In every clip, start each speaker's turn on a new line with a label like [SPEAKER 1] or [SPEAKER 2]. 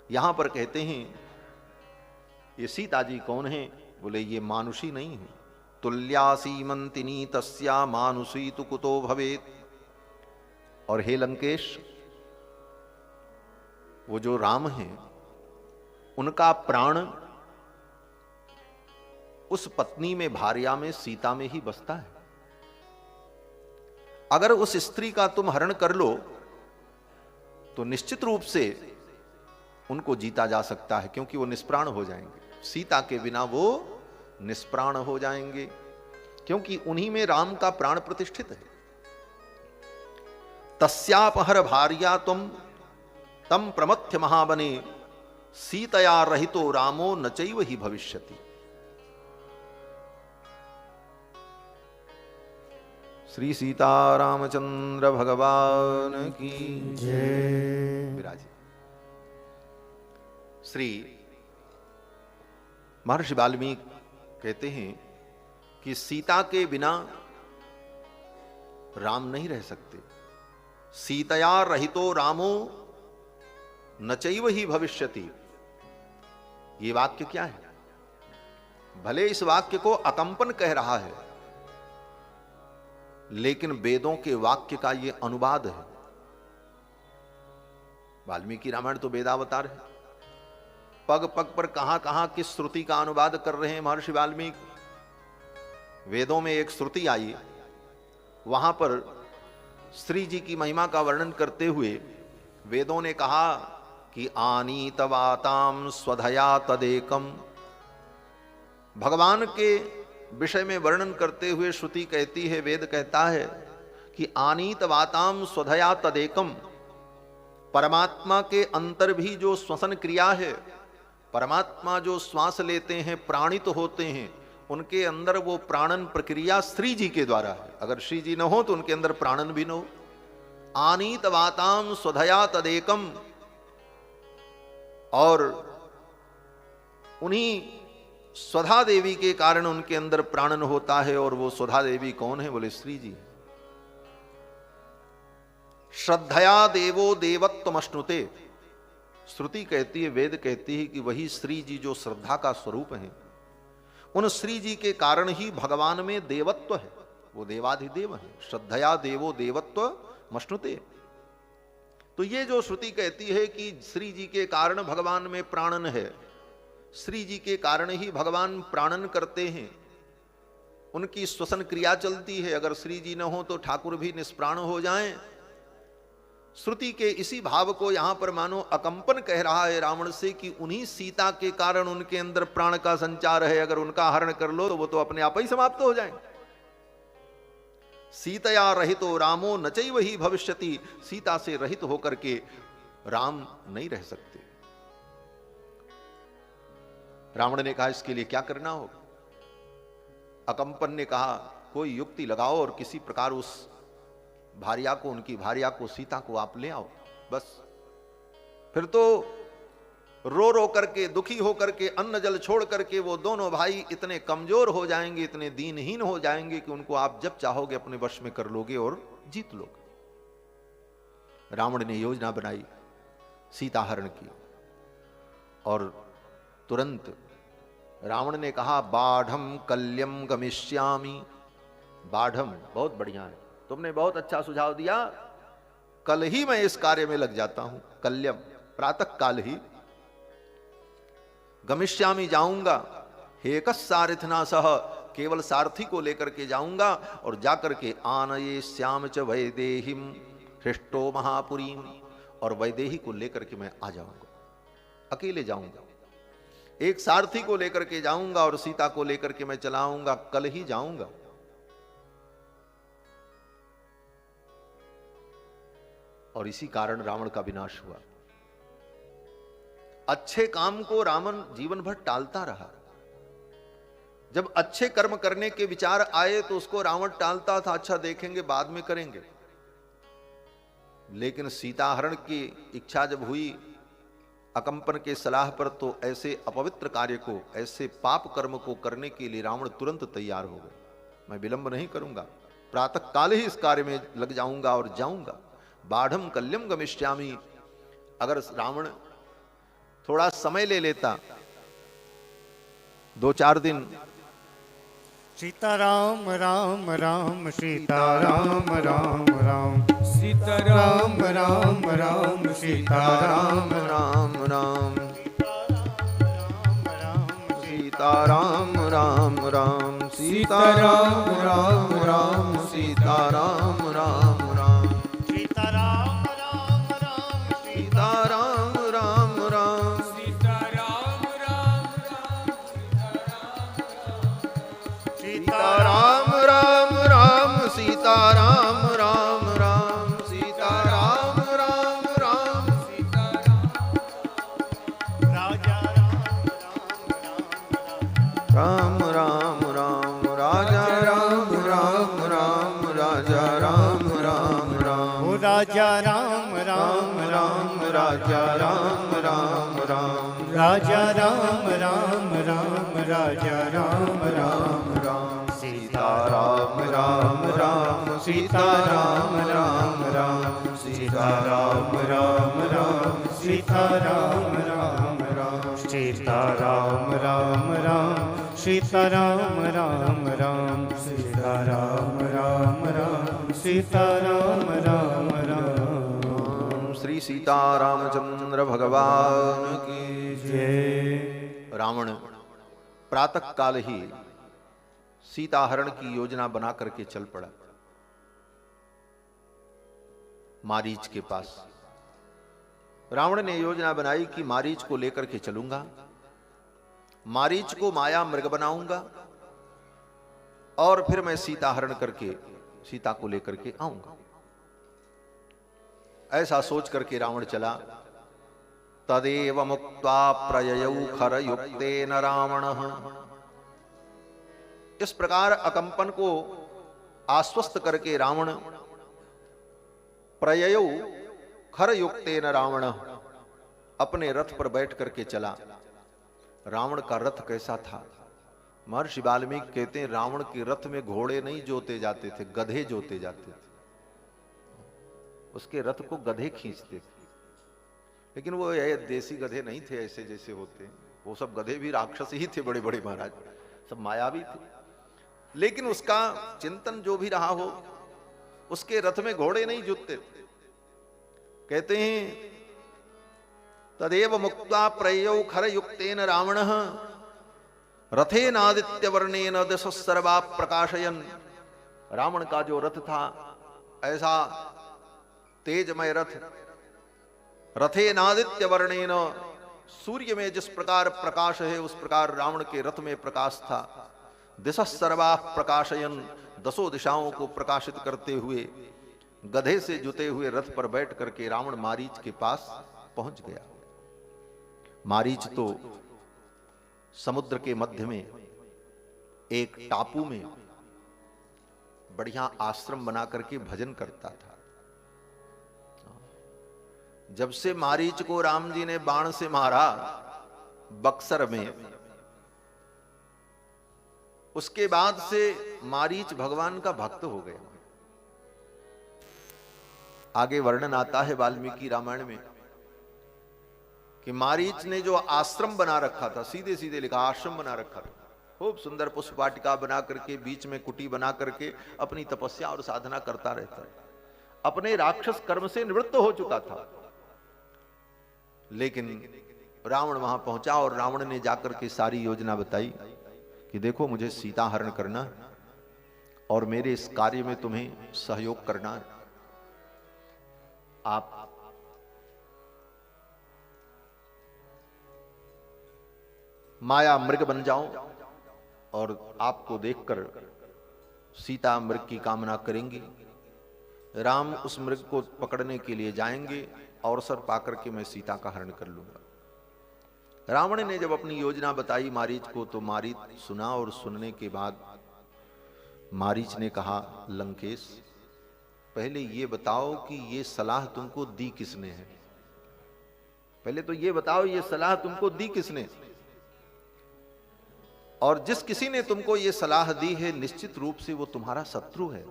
[SPEAKER 1] यहां पर कहते हैं ये सीता जी कौन है? बोले ये मानुषी नहीं है। तुल्या सीमंतिनी तस्या मानुषी तु कुतो भवेत। और हे लंकेश, वो जो राम हैं उनका प्राण उस पत्नी में, भार्या में, सीता में ही बसता है। अगर उस स्त्री का तुम हरण कर लो तो निश्चित रूप से उनको जीता जा सकता है, क्योंकि वो निष्प्राण हो जाएंगे। सीता के बिना वो निष्प्राण हो जाएंगे, क्योंकि उन्हीं में राम का प्राण प्रतिष्ठित है। तस्यापहर भार्या तुम तम प्रमथ्य महाबने सीतया रहितो रामो न चैव ही भविष्यति। श्री सीतारामचंद्र भगवान की जय। विराजी। श्री महर्षि वाल्मीकि कहते हैं कि सीता के बिना राम नहीं रह सकते। सीतया रहितो रामो न चैव ही भविष्यति। ये वाक्य क्या है? भले इस वाक्य को अकंपन कह रहा है, लेकिन वेदों के वाक्य का यह अनुवाद है। वाल्मीकि रामायण तो वेदावतार है। पग पग पर कहां कहां किस श्रुति का अनुवाद कर रहे हैं महर्षि वाल्मीकि। वेदों में एक श्रुति आई, वहां पर श्री जी की महिमा का वर्णन करते हुए वेदों ने कहा कि आनीतवाताम स्वधया तदेकम। भगवान के विषय में वर्णन करते हुए श्रुति कहती है, वेद कहता है कि आनीतवाताम स्वधया तदेकम। परमात्मा के अंतर भी जो श्वसन क्रिया है, परमात्मा जो श्वास लेते हैं, प्राणित होते हैं, उनके अंदर वो प्राणन प्रक्रिया श्री जी के द्वारा है। अगर श्री जी न हो तो उनके अंदर प्राणन भी न हो। आनीतवाताम स्वधया तदेकम। और उन्हीं स्वधा देवी के कारण उनके अंदर प्राणन होता है। और वो स्वधा देवी कौन है? बोले श्री जी। श्रद्धया देवो देवत्वमश्नुते। श्रुति कहती है, वेद कहती है कि वही श्री जी जो श्रद्धा का स्वरूप है, उन श्री जी के कारण ही भगवान में देवत्व है। वो देवाधिदेव है। श्रद्धया देवो देवत्वमश्नुते। तो ये जो श्रुति कहती है कि श्री जी के कारण भगवान में प्राणन है, श्री जी के कारण ही भगवान प्राणन करते हैं, उनकी श्वसन क्रिया चलती है। अगर श्री जी न हो तो ठाकुर भी निष्प्राण हो जाएं। श्रुति के इसी भाव को यहां पर मानो अकंपन कह रहा है रावण से कि उन्हीं सीता के कारण उनके अंदर प्राण का संचार है। अगर उनका हरण कर लो तो वो तो अपने आप ही समाप्त हो जाएंगे। सीतया रहितो रामो न चैव ही भविष्यति। सीता से रहित होकर के राम नहीं रह सकते। रावण ने कहा इसके लिए क्या करना होगा? अकंपन ने कहा कोई युक्ति लगाओ और किसी प्रकार उस भार्या को, उनकी भार्या को, सीता को आप ले आओ। बस फिर तो रो रो करके, दुखी होकर के, अन्न जल छोड़ करके वो दोनों भाई इतने कमजोर हो जाएंगे, इतने दीनहीन हो जाएंगे कि उनको आप जब चाहोगे अपने वश में कर लोगे और जीत लोगे। रावण ने योजना बनाई, सीता हरण की। और तुरंत रावण ने कहा बाढ़म कल्यम गमिष्यामि। बाढ़म बहुत बढ़िया है, तुमने बहुत अच्छा सुझाव दिया। कल ही मैं इस कार्य में लग जाता हूं। कल्यम प्रातः काल ही। गमिष्यामि जाऊंगा। हेकस सारथिना सह, केवल सारथी को लेकर के जाऊंगा और जाकर के आनये श्याम च वैदेहीम हृष्टो महापुरीम। और वैदेही को लेकर के मैं आ जाऊंगा, अकेले जाऊंगा। एक सारथी को लेकर के जाऊंगा और सीता को लेकर के मैं चलाऊंगा। कल ही जाऊंगा। और इसी कारण रावण का विनाश हुआ। अच्छे काम को रावण जीवन भर टालता रहा। जब अच्छे कर्म करने के विचार आए तो उसको रावण टालता था, अच्छा देखेंगे बाद में करेंगे। लेकिन सीता हरण की इच्छा जब हुई अकंपन के सलाह पर, तो ऐसे अपवित्र कार्य को, ऐसे पाप कर्म को करने के लिए रावण तुरंत तैयार हो गए। मैं विलंब नहीं करूंगा, प्रातः काल ही इस कार्य में लग जाऊंगा और जाऊंगा। बाढ़म कल्यम गमिष्यामि। अगर रावण थोड़ा समय ले लेता, 2-4 दिन।
[SPEAKER 2] सीताराम राम राम सीताराम राम राम सीताराम राम राम सीताराम
[SPEAKER 1] राम राम सीताराम राम राम सीताराम राम राम सीताराम राम राम
[SPEAKER 2] सीताराम राम राम
[SPEAKER 1] सीताराम राम राम
[SPEAKER 2] सीताराम राम
[SPEAKER 1] सीताराम राम राम सीताराम राम राम सीताराम राम राम
[SPEAKER 2] राजा
[SPEAKER 1] राम राम राम राजा राम राम राम राजा राम राम राम
[SPEAKER 2] ओ राजा राम राम
[SPEAKER 1] राम राजा राम राम राम
[SPEAKER 2] राजा राम राम राम राजा राम राम
[SPEAKER 1] राम सीताराम राम राम सीताराम राम राम सीताराम राम राम सीताराम राम राम
[SPEAKER 2] सीताराम राम राम सीताराम राम राम सीताराम राम राम सीताराम राम राम
[SPEAKER 1] श्री सीतारामचंद्र भगवान की
[SPEAKER 2] जय।
[SPEAKER 1] रावण प्रातः काल ही सीता हरण की योजना बना करके चल पड़ा मारीच के पास। रावण ने योजना बनाई कि मारीच को लेकर के चलूंगा, मारीच को माया मृग बनाऊंगा और फिर मैं सीता हरण करके सीता को लेकर के आऊंगा। ऐसा सोच करके रावण चला। तदेव मुक्त्वा प्रययौ खरयुक्तेन रावणः। इस प्रकार अकंपन को आश्वस्त करके रावण प्रययौ खरयुक्तेन रावणः अपने रथ पर बैठ करके चला। रावण का रथ कैसा था? महर्षि वाल्मीकि कहते हैं रावण के रथ में घोड़े नहीं जोते जाते थे, गधे जोते जाते थे। उसके रथ को गधे खींचते थे। लेकिन वो देसी गधे नहीं थे ऐसे जैसे होते हैं, वो सब गधे भी राक्षस ही थे, बड़े बड़े महाराज, सब मायावी थे। लेकिन उसका चिंतन जो भी रहा हो, उसके रथ में घोड़े नहीं जुटते थे। कहते हैं तदेव मुक्त्वा प्रययौ खरयुक्तेन रावणः रथेनादित्य वर्णेन दशः सर्वा प्रकाशयन्। रावण का जो रथ था ऐसा तेजमय रथ, रथेनादित्य वर्णेन, सूर्य में जिस प्रकार प्रकाश है उस प्रकार रावण के रथ में प्रकाश था। दिशः सर्वा प्रकाशयन्, दसों दिशाओं को प्रकाशित करते हुए गधे से जुते हुए रथ पर बैठ करके रावण मारीच के पास पहुंच गया। मारीच तो समुद्र के मध्य में एक टापू में बढ़िया आश्रम बना करके भजन करता था। जब से मारीच को राम जी ने बाण से मारा बक्सर में, उसके बाद से मारीच भगवान का भक्त हो गया। आगे वर्णन आता है वाल्मीकि रामायण में कि मारीच ने जो आश्रम बना रखा था, सीधे सीधे लिखा आश्रम बना रखा था, खूब सुंदर पुष्प वाटिका बना करके बीच में कुटी बना करके अपनी तपस्या और साधना करता रहता। अपने राक्षस कर्म से निवृत्त हो चुका था। लेकिन रावण वहां पहुंचा और रावण ने जाकर के सारी योजना बताई कि देखो मुझे सीता हरण करना और मेरे इस कार्य में तुम्हें सहयोग करना है। आप माया मृग बन जाओ और आपको देखकर सीता मृग की कामना करेंगी। राम उस मृग को पकड़ने के लिए जाएंगे, अवसर पाकर के मैं सीता का हरण कर लूंगा। रावण ने जब अपनी योजना बताई मारीच को, तो मारीच सुना और सुनने के बाद मारीच ने कहा, लंकेश पहले ये बताओ कि ये सलाह तुमको दी किसने है? पहले तो ये बताओ ये सलाह तुमको दी किसने? और जिस किसी ने तुमको ये सलाह दी है निश्चित रूप से वो तुम्हारा शत्रु है।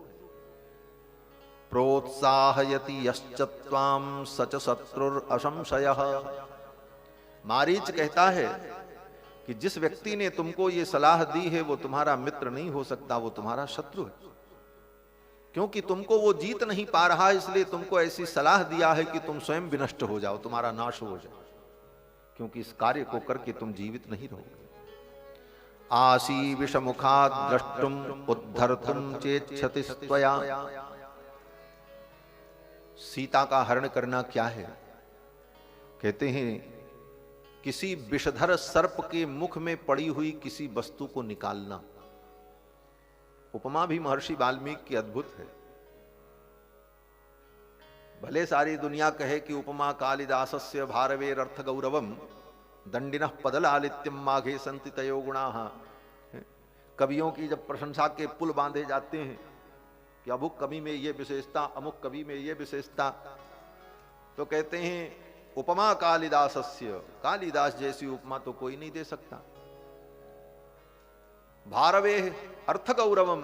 [SPEAKER 1] प्रोत्साहयति यश्च त्वां सच शत्रुर असंशयः। मारीच कहता है कि जिस व्यक्ति ने तुमको ये सलाह दी है वो तुम्हारा मित्र नहीं हो सकता, वो तुम्हारा शत्रु है, क्योंकि तुमको वो जीत नहीं पा रहा, इसलिए तुमको ऐसी सलाह दिया है कि तुम स्वयं विनष्ट हो जाओ, तुम्हारा नाश हो जाए, क्योंकि इस कार्य को करके तुम जीवित नहीं रहोगे। आशी विषमुखात् द्रष्टुम उद्धर्तुम चेच्छति त्वया। सीता का हरण करना क्या है? कहते हैं किसी विषधर सर्प के मुख में पड़ी हुई किसी वस्तु को निकालना। उपमा भी महर्षि वाल्मीकि की अद्भुत है। भले सारी दुनिया कहे कि उपमा कालिदासस्य भारवेरर्थ गौरवम दंडिनः पदलालित्यम माघे संति तयो गुणाः। कवियों की जब प्रशंसा के पुल बांधे जाते हैं कि अमुक कवि में ये विशेषता, अमुक कवि में ये विशेषता, तो कहते हैं उपमा कालिदासस्य, कालिदास जैसी उपमा तो कोई नहीं दे सकता। भारवे अर्थ गौरवम,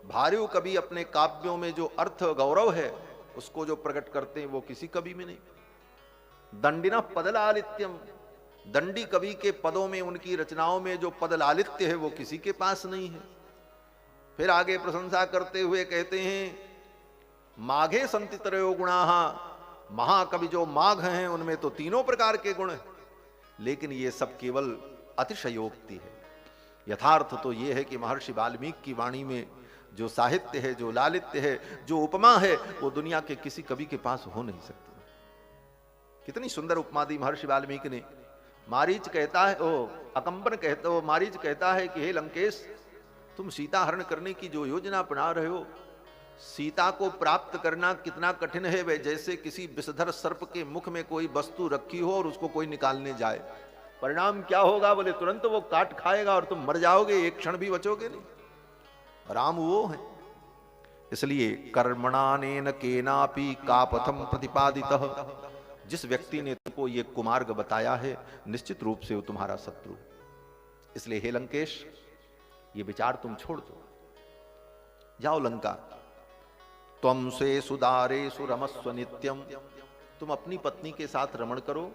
[SPEAKER 1] भार्यु कवि अपने काव्यों में जो अर्थ गौरव है उसको जो प्रकट करते हैं वो किसी कवि में नहीं। दंडिना पदलालित्यम, दंडी कवि के पदों में, उनकी रचनाओं में जो पदलालित्य है वो किसी के पास नहीं है। फिर आगे प्रशंसा करते हुए कहते हैं माघे संति त्रयो गुणाः, महाकवि जो माघ हैं उनमें तो तीनों प्रकार के गुण हैं, लेकिन ये सब केवल अतिशयोक्ति है। यथार्थ तो ये है कि महर्षि वाल्मीकि की वाणी में जो साहित्य है, जो लालित्य है, जो उपमा है, वो दुनिया के किसी कवि के पास हो नहीं सकती। कितनी सुंदर उपमा दी महर्षि वाल्मीकि ने। मारीच कहता है, अकंपन कहता, मारीच कहता है कि हे लंकेश, तुम सीता हरण करने की जो योजना बना रहे हो, सीता को प्राप्त करना कितना कठिन है। वे जैसे किसी विषधर सर्प के मुख में कोई वस्तु रखी हो और उसको कोई निकालने जाए, परिणाम क्या होगा? बोले तुरंत वो काट खाएगा और तुम मर जाओगे, एक क्षण भी बचोगे नहीं। राम वो है। इसलिए कर्मणानेन केनापि कापथम प्रतिपादितः, जिस व्यक्ति ने तुमको ये कुमार्ग बताया है निश्चित रूप से वो तुम्हारा शत्रु। इसलिए हे लंकेश, ये विचार तुम छोड़ दो, जाओ लंका। त्वं स्वे सुदारेषु रमस्व नित्यम, तुम अपनी पत्नी के साथ रमण करो,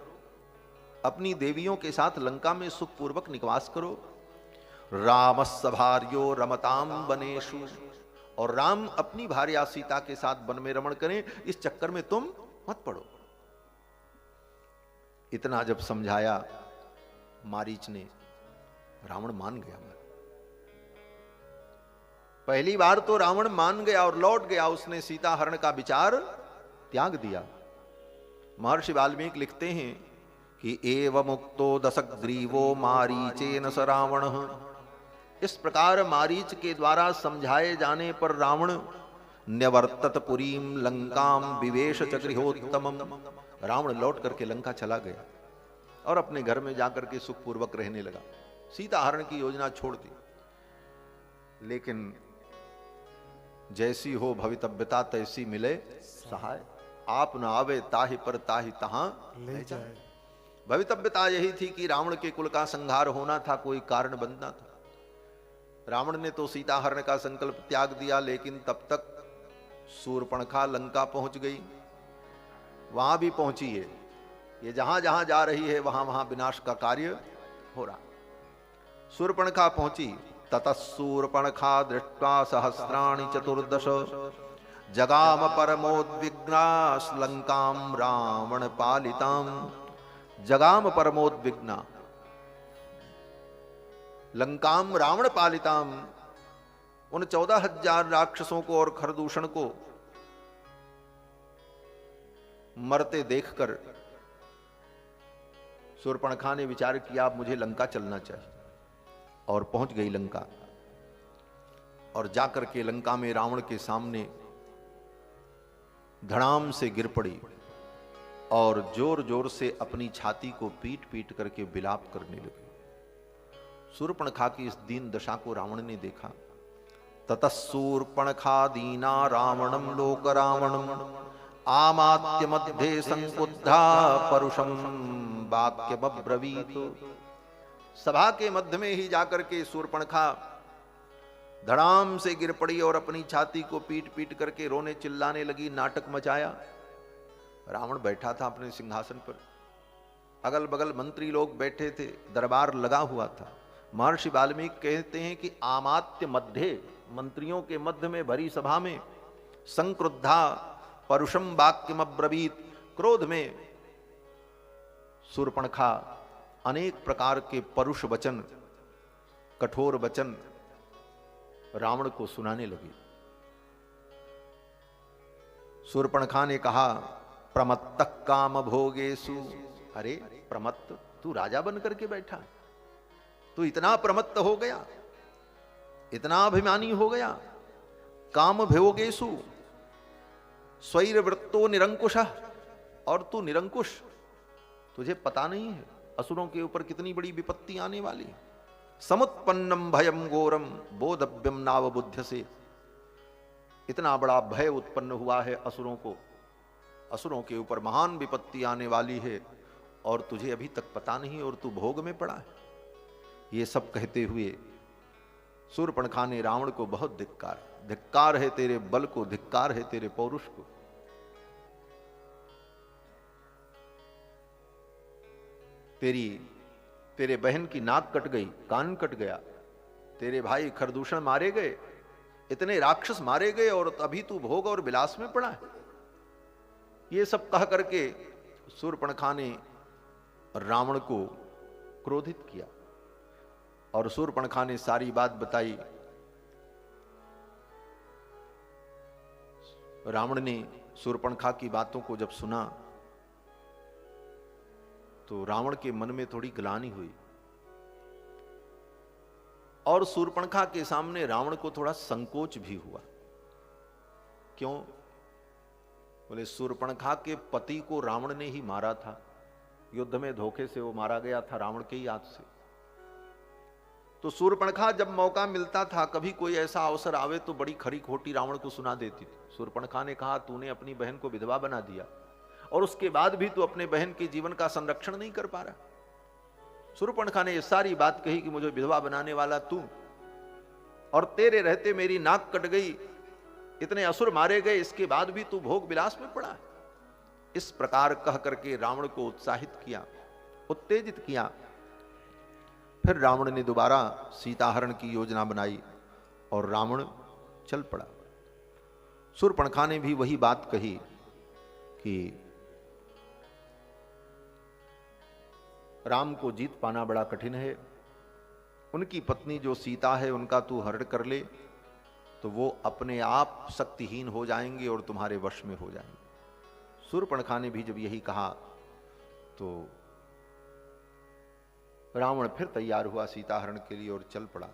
[SPEAKER 1] अपनी देवियों के साथ लंका में सुखपूर्वक निवास करो। रामस्य भार्यो रमताम वनेषु, और राम अपनी भार्या सीता के साथ वन में रमण करें, इस चक्कर में तुम मत पड़ो। इतना जब समझाया मारीच ने, रावण मान गया। पहली बार तो रावण मान गया और लौट गया, उसने सीता हरण का विचार त्याग दिया। महर्षि वाल्मीकि लिखते हैं कि एव मुक्तो दशग्रीवो मारीचेन स रावण। इस प्रकार मारीच के द्वारा समझाए जाने पर रावण न्यवर्तत पुरीम लंकाम विवेश चक्रिहोत्तमम, रावण लौट करके लंका चला गया और अपने घर में जाकर के सुखपूर्वक रहने लगा। सीता हरण की योजना छोड़ दी। लेकिन जैसी हो भवितव्यता तैसी मिले सहाय, आप न आवे ताहि पर ताहि तहां ले जाए। भवितव्यता यही थी कि रावण के कुल का संहार होना था, कोई कारण बनना था। रावण ने तो सीता हरण का संकल्प त्याग दिया, लेकिन तब तक शूर्पणखा लंका पहुंच गई। वहां भी पहुंची है, ये जहां जहां जा रही है वहां वहां विनाश का कार्य हो रहा। शूर्पणखा पहुंची। ततः शूर्पणखा दृष्ट्वा सहस्राणि चतुर्दश जगाम परमोद्विग्ना लंकाम रावण पालिताम। जगाम परमोद्विग्ना लंकाम रावण पालिताम, उन 14,000 राक्षसों को और खरदूषण को मरते देखकर शूर्पणखा ने विचार किया, अब मुझे लंका चलना चाहिए, और पहुंच गई लंका। और जाकर के लंका में रावण के सामने धड़ाम से गिर पड़ी और जोर जोर से अपनी छाती को पीट पीट करके विलाप करने लगी। शूर्पणखा की इस दीन दशा को रावण ने देखा। ततः शूर्पणखा दीना रावणम लोक रावणम आमात्य मध्ये संकुद्धा परुषम वाक्य बब्रवीत। सभा के मध्य में ही जाकर के शूर्पणखा धड़ाम से गिर पड़ी और अपनी छाती को पीट पीट करके रोने चिल्लाने लगी, नाटक मचाया। रावण बैठा था अपने सिंहासन पर। अगल बगल मंत्री लोग बैठे थे, दरबार लगा हुआ था। महर्षि वाल्मीकि कहते हैं कि आमात्य मध्य, मंत्रियों के मध्य में भरी सभा में संक्रुद्धा परुषम वाक्यमब्रवीत, क्रोध में शूर्पणखा अनेक प्रकार के परुष वचन, कठोर वचन रावण को सुनाने लगी। शूर्पणखा ने कहा, प्रमत्तः काम भोगेषु, अरे प्रमत्त, तू राजा बन करके बैठा, तू इतना प्रमत्त हो गया, इतना अभिमानी हो गया। काम भोगेषु स्वैरवृत्तो निरंकुशः, और तू निरंकुश, तुझे पता नहीं है असुरों के ऊपर कितनी बड़ी विपत्ति आने वाली। समुत्पन्नम भयम घोरम बोधव्यम नाव बुद्ध से, इतना बड़ा भय उत्पन्न हुआ है असुरों को, असुरों के ऊपर महान विपत्ति आने वाली है और तुझे अभी तक पता नहीं और तू भोग में पड़ा है। ये सब कहते हुए शूर्पणखा ने रावण को बहुत धिक्कार, धिक्कार है तेरे बल को, धिक्कार है तेरे पौरुष को। तेरे बहन की नाक कट गई, कान कट गया, तेरे भाई खरदूषण मारे गए, इतने राक्षस मारे गए और अभी तू भोग और विलास में पड़ा है। ये सब कह करके शूर्पणखा ने रावण को क्रोधित किया और शूर्पणखा ने सारी बात बताई। रावण ने शूर्पणखा की बातों को जब सुना तो रावण के मन में थोड़ी ग्लानि हुई और शूर्पणखा के सामने रावण को थोड़ा संकोच भी हुआ। क्यों? बोले शूर्पणखा के पति को रावण ने ही मारा था, युद्ध में धोखे से वो मारा गया था रावण के ही हाथ से। तो शूर्पणखा जब मौका मिलता था, कभी कोई ऐसा अवसर आवे तो बड़ी खरी खोटी रावण को सुना देती थी। शूर्पणखा ने कहा, तूने अपनी बहन को विधवा बना दिया और उसके बाद भी तू अपने बहन के जीवन का संरक्षण नहीं कर पा रहा। शूर्पणखा ने ये सारी बात कही कि मुझे विधवा बनाने वाला तू, और तेरे रहते मेरी नाक कट गई, इतने असुर मारे गए, इसके बाद भी तू भोग विलास में पड़ा। इस प्रकार कह करके रावण को उत्साहित किया, उत्तेजित किया। फिर रावण ने दोबारा सीताहरण की योजना बनाई और रावण चल पड़ा। शूर्पणखा ने भी वही बात कही कि राम को जीत पाना बड़ा कठिन है, उनकी पत्नी जो सीता है उनका तू हरण कर ले तो वो अपने आप शक्तिहीन हो जाएंगे और तुम्हारे वश में हो जाएंगे। शूर्पणखा ने भी जब यही कहा तो रावण फिर तैयार हुआ सीताहरण के लिए और चल पड़ा।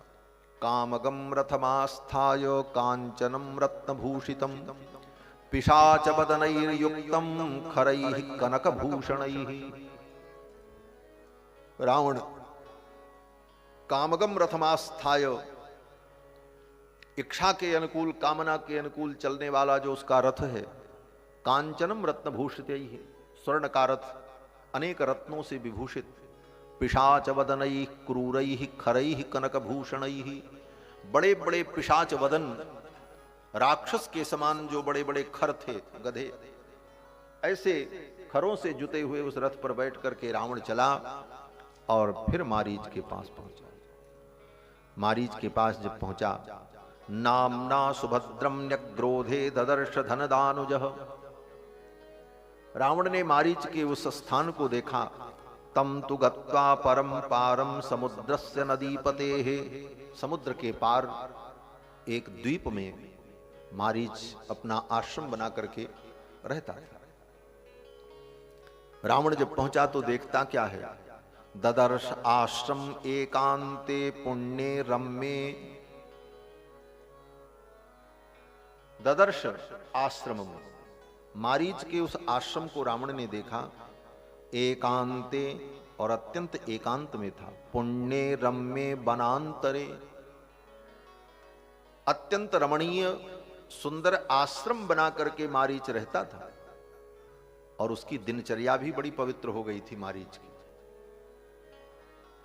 [SPEAKER 1] कामगम रथमास्थाय कांचनम रत्नभूषितम पिशाच बदनैर्युक्तम खरैः कनकभूषणैः। रावण कामगम रथमास्थाय, इच्छा के अनुकूल, कामना के अनुकूल चलने वाला जो उसका रथ है, कांचनम रत्नभूषित ही है, स्वर्ण का रथ, अनेक रत्नों से विभूषित, पिशाच वदनैः क्रूरैः खरैः कनकभूषणैः, बड़े बड़े पिशाच वदन, राक्षस के समान जो बड़े बड़े खर थे, गधे, ऐसे खरों से जुते हुए उस रथ पर बैठ करके रावण चला और फिर मारीच के पास पहुंचा। मारीच के पास जब पहुंचा, नामना सुभद्रम न्यग्रोधे ददर्श धनदानुजः। रावण ने मारीच के उस स्थान को देखा। तम तु गत्वा परम पारम समुद्रस्य नदीपतेः, समुद्र के पार एक द्वीप में मारीच अपना आश्रम बना करके रहता है। रावण जब पहुंचा तो देखता क्या है, ददर्श आश्रम एकांते पुण्ये रम्ये, ददर्श आश्रम, मारीच के उस आश्रम को रावण ने देखा, एकांते और अत्यंत एकांत में था, पुण्ये रम्ये वनांतरे, अत्यंत रमणीय सुंदर आश्रम बना करके मारीच रहता था और उसकी दिनचर्या भी बड़ी पवित्र हो गई थी मारीच की।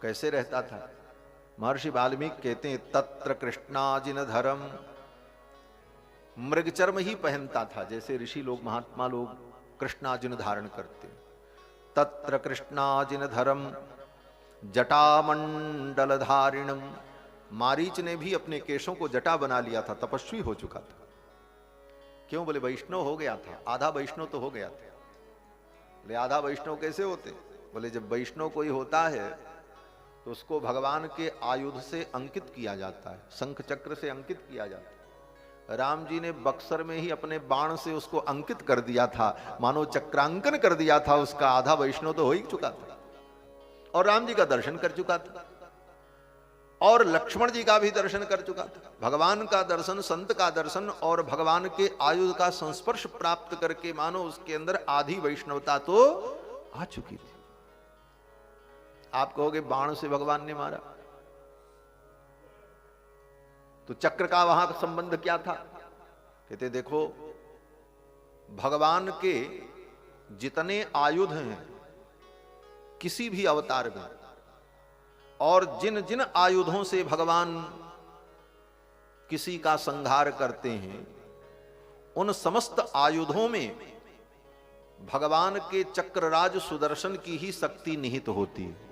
[SPEAKER 1] कैसे रहता था? महर्षि वाल्मीकि कहते हैं, तत्र कृष्णाजिन धर्म, मृगचर्म ही पहनता था, जैसे ऋषि लोग महात्मा लोग कृष्णाजिन धारण करते। तत्र कृष्णाजिनधरम जटामंडलधारिणम। मारीच ने भी अपने केशों को जटा बना लिया था, तपस्वी हो चुका था। क्यों? बोले वैष्णव हो गया था, आधा वैष्णव तो हो गया था। बोले आधा वैष्णव कैसे होते? बोले जब वैष्णव कोई होता है तो उसको भगवान के आयुध से अंकित किया जाता है, शंख चक्र से अंकित किया जाता है। राम जी ने बक्सर में ही अपने बाण से उसको अंकित कर दिया था, मानो चक्रांकन कर दिया था उसका। आधा वैष्णव तो हो ही चुका था और राम जी का दर्शन कर चुका था और लक्ष्मण जी का भी दर्शन कर चुका था। भगवान का दर्शन, संत का दर्शन और भगवान के आयुध का संस्पर्श प्राप्त करके मानो उसके अंदर आधी वैष्णवता तो आ चुकी थी। आप कहोगे बाण से भगवान ने मारा, तो चक्र का वहां का संबंध क्या था? कहते देखो, भगवान के जितने आयुध हैं किसी भी अवतार में, और जिन जिन आयुधों से भगवान किसी का संहार करते हैं, उन समस्त आयुधों में भगवान के चक्रराज सुदर्शन की ही शक्ति निहित होती है,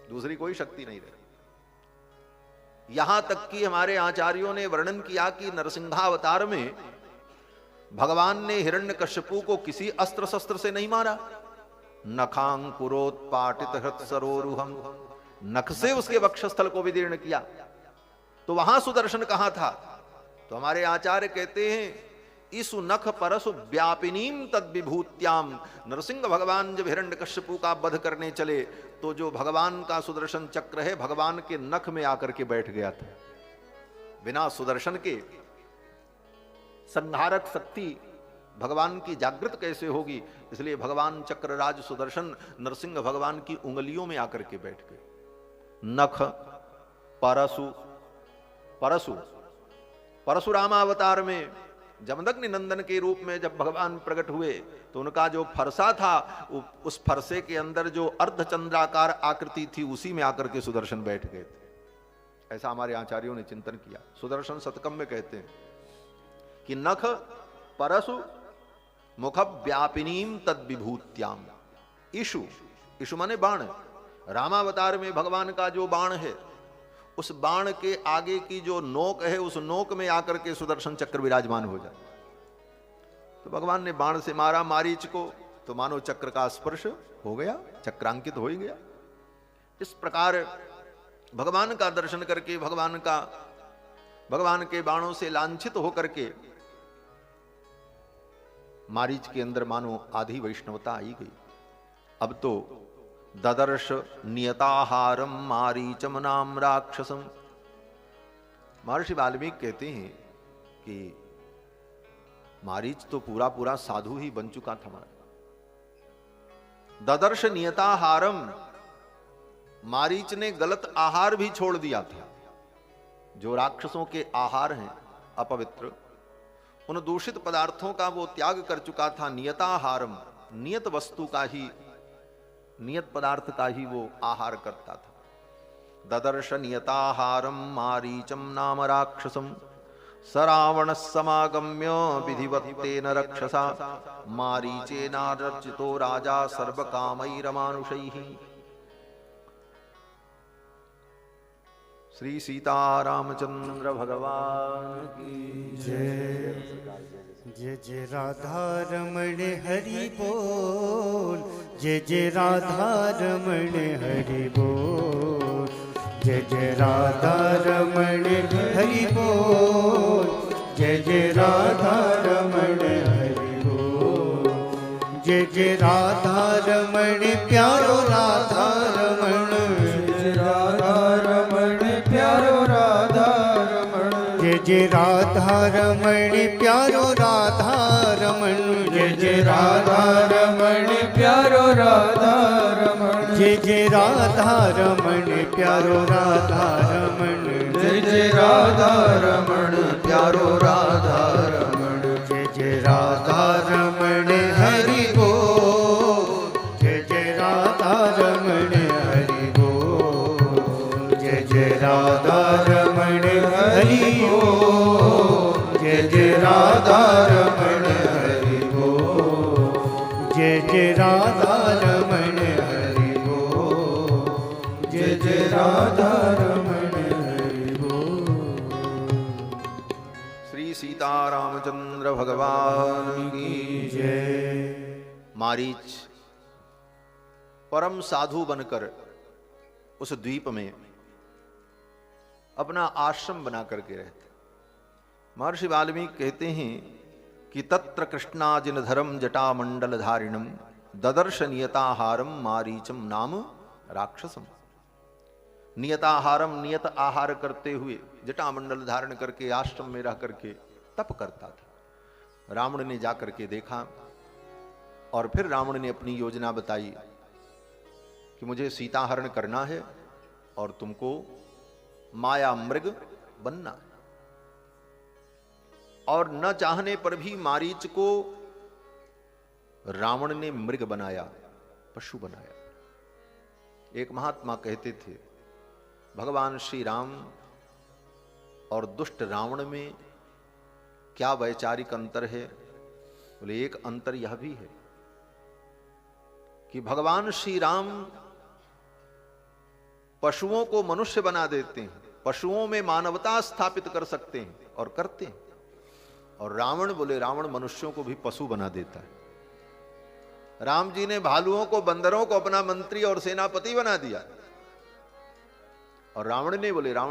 [SPEAKER 1] दूसरी कोई शक्ति नहीं रहती। यहां तक कि हमारे आचार्यों ने वर्णन किया कि नरसिंहावतार में भगवान ने हिरण्यकश्यपु को किसी अस्त्र शस्त्र से नहीं मारा। नखांकुरोत्पाटित हृत सरोरुहम, नख से उसके वक्षस्थल को विदीर्ण किया। तो वहां सुदर्शन कहां था? तो हमारे आचार्य कहते हैं इसु नख परसु व्यापिनीम तद विभूत्याम। नरसिंह भगवान जब हिरण्यकश्यपु का वध करने चले तो जो भगवान का सुदर्शन चक्र है भगवान के नख में आकर के बैठ गया था। बिना सुदर्शन के संहारक शक्ति भगवान की जागृत कैसे होगी? इसलिए भगवान चक्रराज सुदर्शन नरसिंह भगवान की उंगलियों में आकर के बैठ गए। नख परशु, परशुरामावतार में जमदग्नि नंदन के रूप में जब भगवान प्रकट हुए तो उनका जो फरसा था, उस फरसे के अंदर जो अर्धचंद्राकार आकृति थी उसी में आकर के सुदर्शन बैठ गए थे। ऐसा हमारे आचार्यों ने चिंतन किया। सुदर्शन शतकम में कहते हैं कि नख परशु मुख व्यापिनीम तद विभूत्याम। इशु, इशु माने बाण। रामावतार में भगवान का जो बाण है, उस बाण के आगे की जो नोक है, उस नोक में आकर के सुदर्शन चक्र विराजमान हो जाए। तो भगवान ने बाण से मारा मारीच को, तो मानो चक्र का स्पर्श हो गया, चक्रांकित हो ही गया। इस प्रकार भगवान का दर्शन करके, भगवान के बाणों से लांछित होकर के मारीच के अंदर मानो आधी वैष्णवता आई गई। अब तो ददर्श नियताहारम मारीचम नाम राक्षसम। महर्षि वाल्मीकि कहते हैं कि मारीच तो पूरा पूरा साधु ही बन चुका था। ददर्श नियताहारम, मारीच ने गलत आहार भी छोड़ दिया था। जो राक्षसों के आहार हैं अपवित्र, उन दूषित पदार्थों का वो त्याग कर चुका था। नियताहारम, नियत वस्तु का ही, नियत पदार्थ का ही वो आहार करता था। ददर्श नियताहारम मारीचम नाम राक्षसम सरावण समागम्य विधिवत्तेन रक्षसा मारीचेनार्चितो राजा सर्वकामैरमानुषैः। श्री सीतारामचंद्र भगवान की
[SPEAKER 2] जय। जय जय राधा रमण हरि बोल, जय जय राधा रमण हरि बोल, जय जय राधा रमण हरि बोल, जय जय राधा रमण हरि बोल, जय जय राधा रमण प्यारो राधा रमण, जय राधा रमण प्यारो राधा रमण, जय जय राधा रमण प्यारो राधा रमण, जय जय राधा रमण प्यारो राधा रमण, जय जय राधा रमण प्यारो राधा रमण, जय जय राधा रमण प्यारो राधा रमण, जय जय राधा रमण हरि बोल, जय जय राधा रमण हरि बोल, जय जय राधा रमण हरि बोल, जय जय राधा रमण हरि बोल, जय जय राधा रमण जय जय राधा रमण हरि बोल।
[SPEAKER 1] श्री सीता रामचंद्र भगवान की
[SPEAKER 2] जय।
[SPEAKER 1] मारीच परम साधु बनकर उस द्वीप में अपना आश्रम बना करके रहते। महर्षि वाल्मीकि कहते हैं कि तत्र कृष्णाजिनधरम जटामंडल धारिणम ददर्श नियताहारम मारीचम नाम राक्षसम। नियताहारम, नियत आहार करते हुए जटामंडल धारण करके आश्रम में रह करके तप करता था। रावण ने जाकर के देखा और फिर रावण ने अपनी योजना बताई कि मुझे सीता हरण करना है और तुमको माया मृग बनना है। और न चाहने पर भी मारीच को रावण ने मृग बनाया, पशु बनाया। एक महात्मा कहते थे भगवान श्री राम और दुष्ट रावण में क्या वैचारिक अंतर है? बोले एक अंतर यह भी है कि भगवान श्री राम पशुओं को मनुष्य बना देते हैं, पशुओं में मानवता स्थापित कर सकते हैं और करते हैं। और रावण बोले रावण मनुष्यों को भी पशु बना देता है। राम जी ने भालुओं को, बंदरों को अपना मंत्री और सेनापति बना दिया और रावण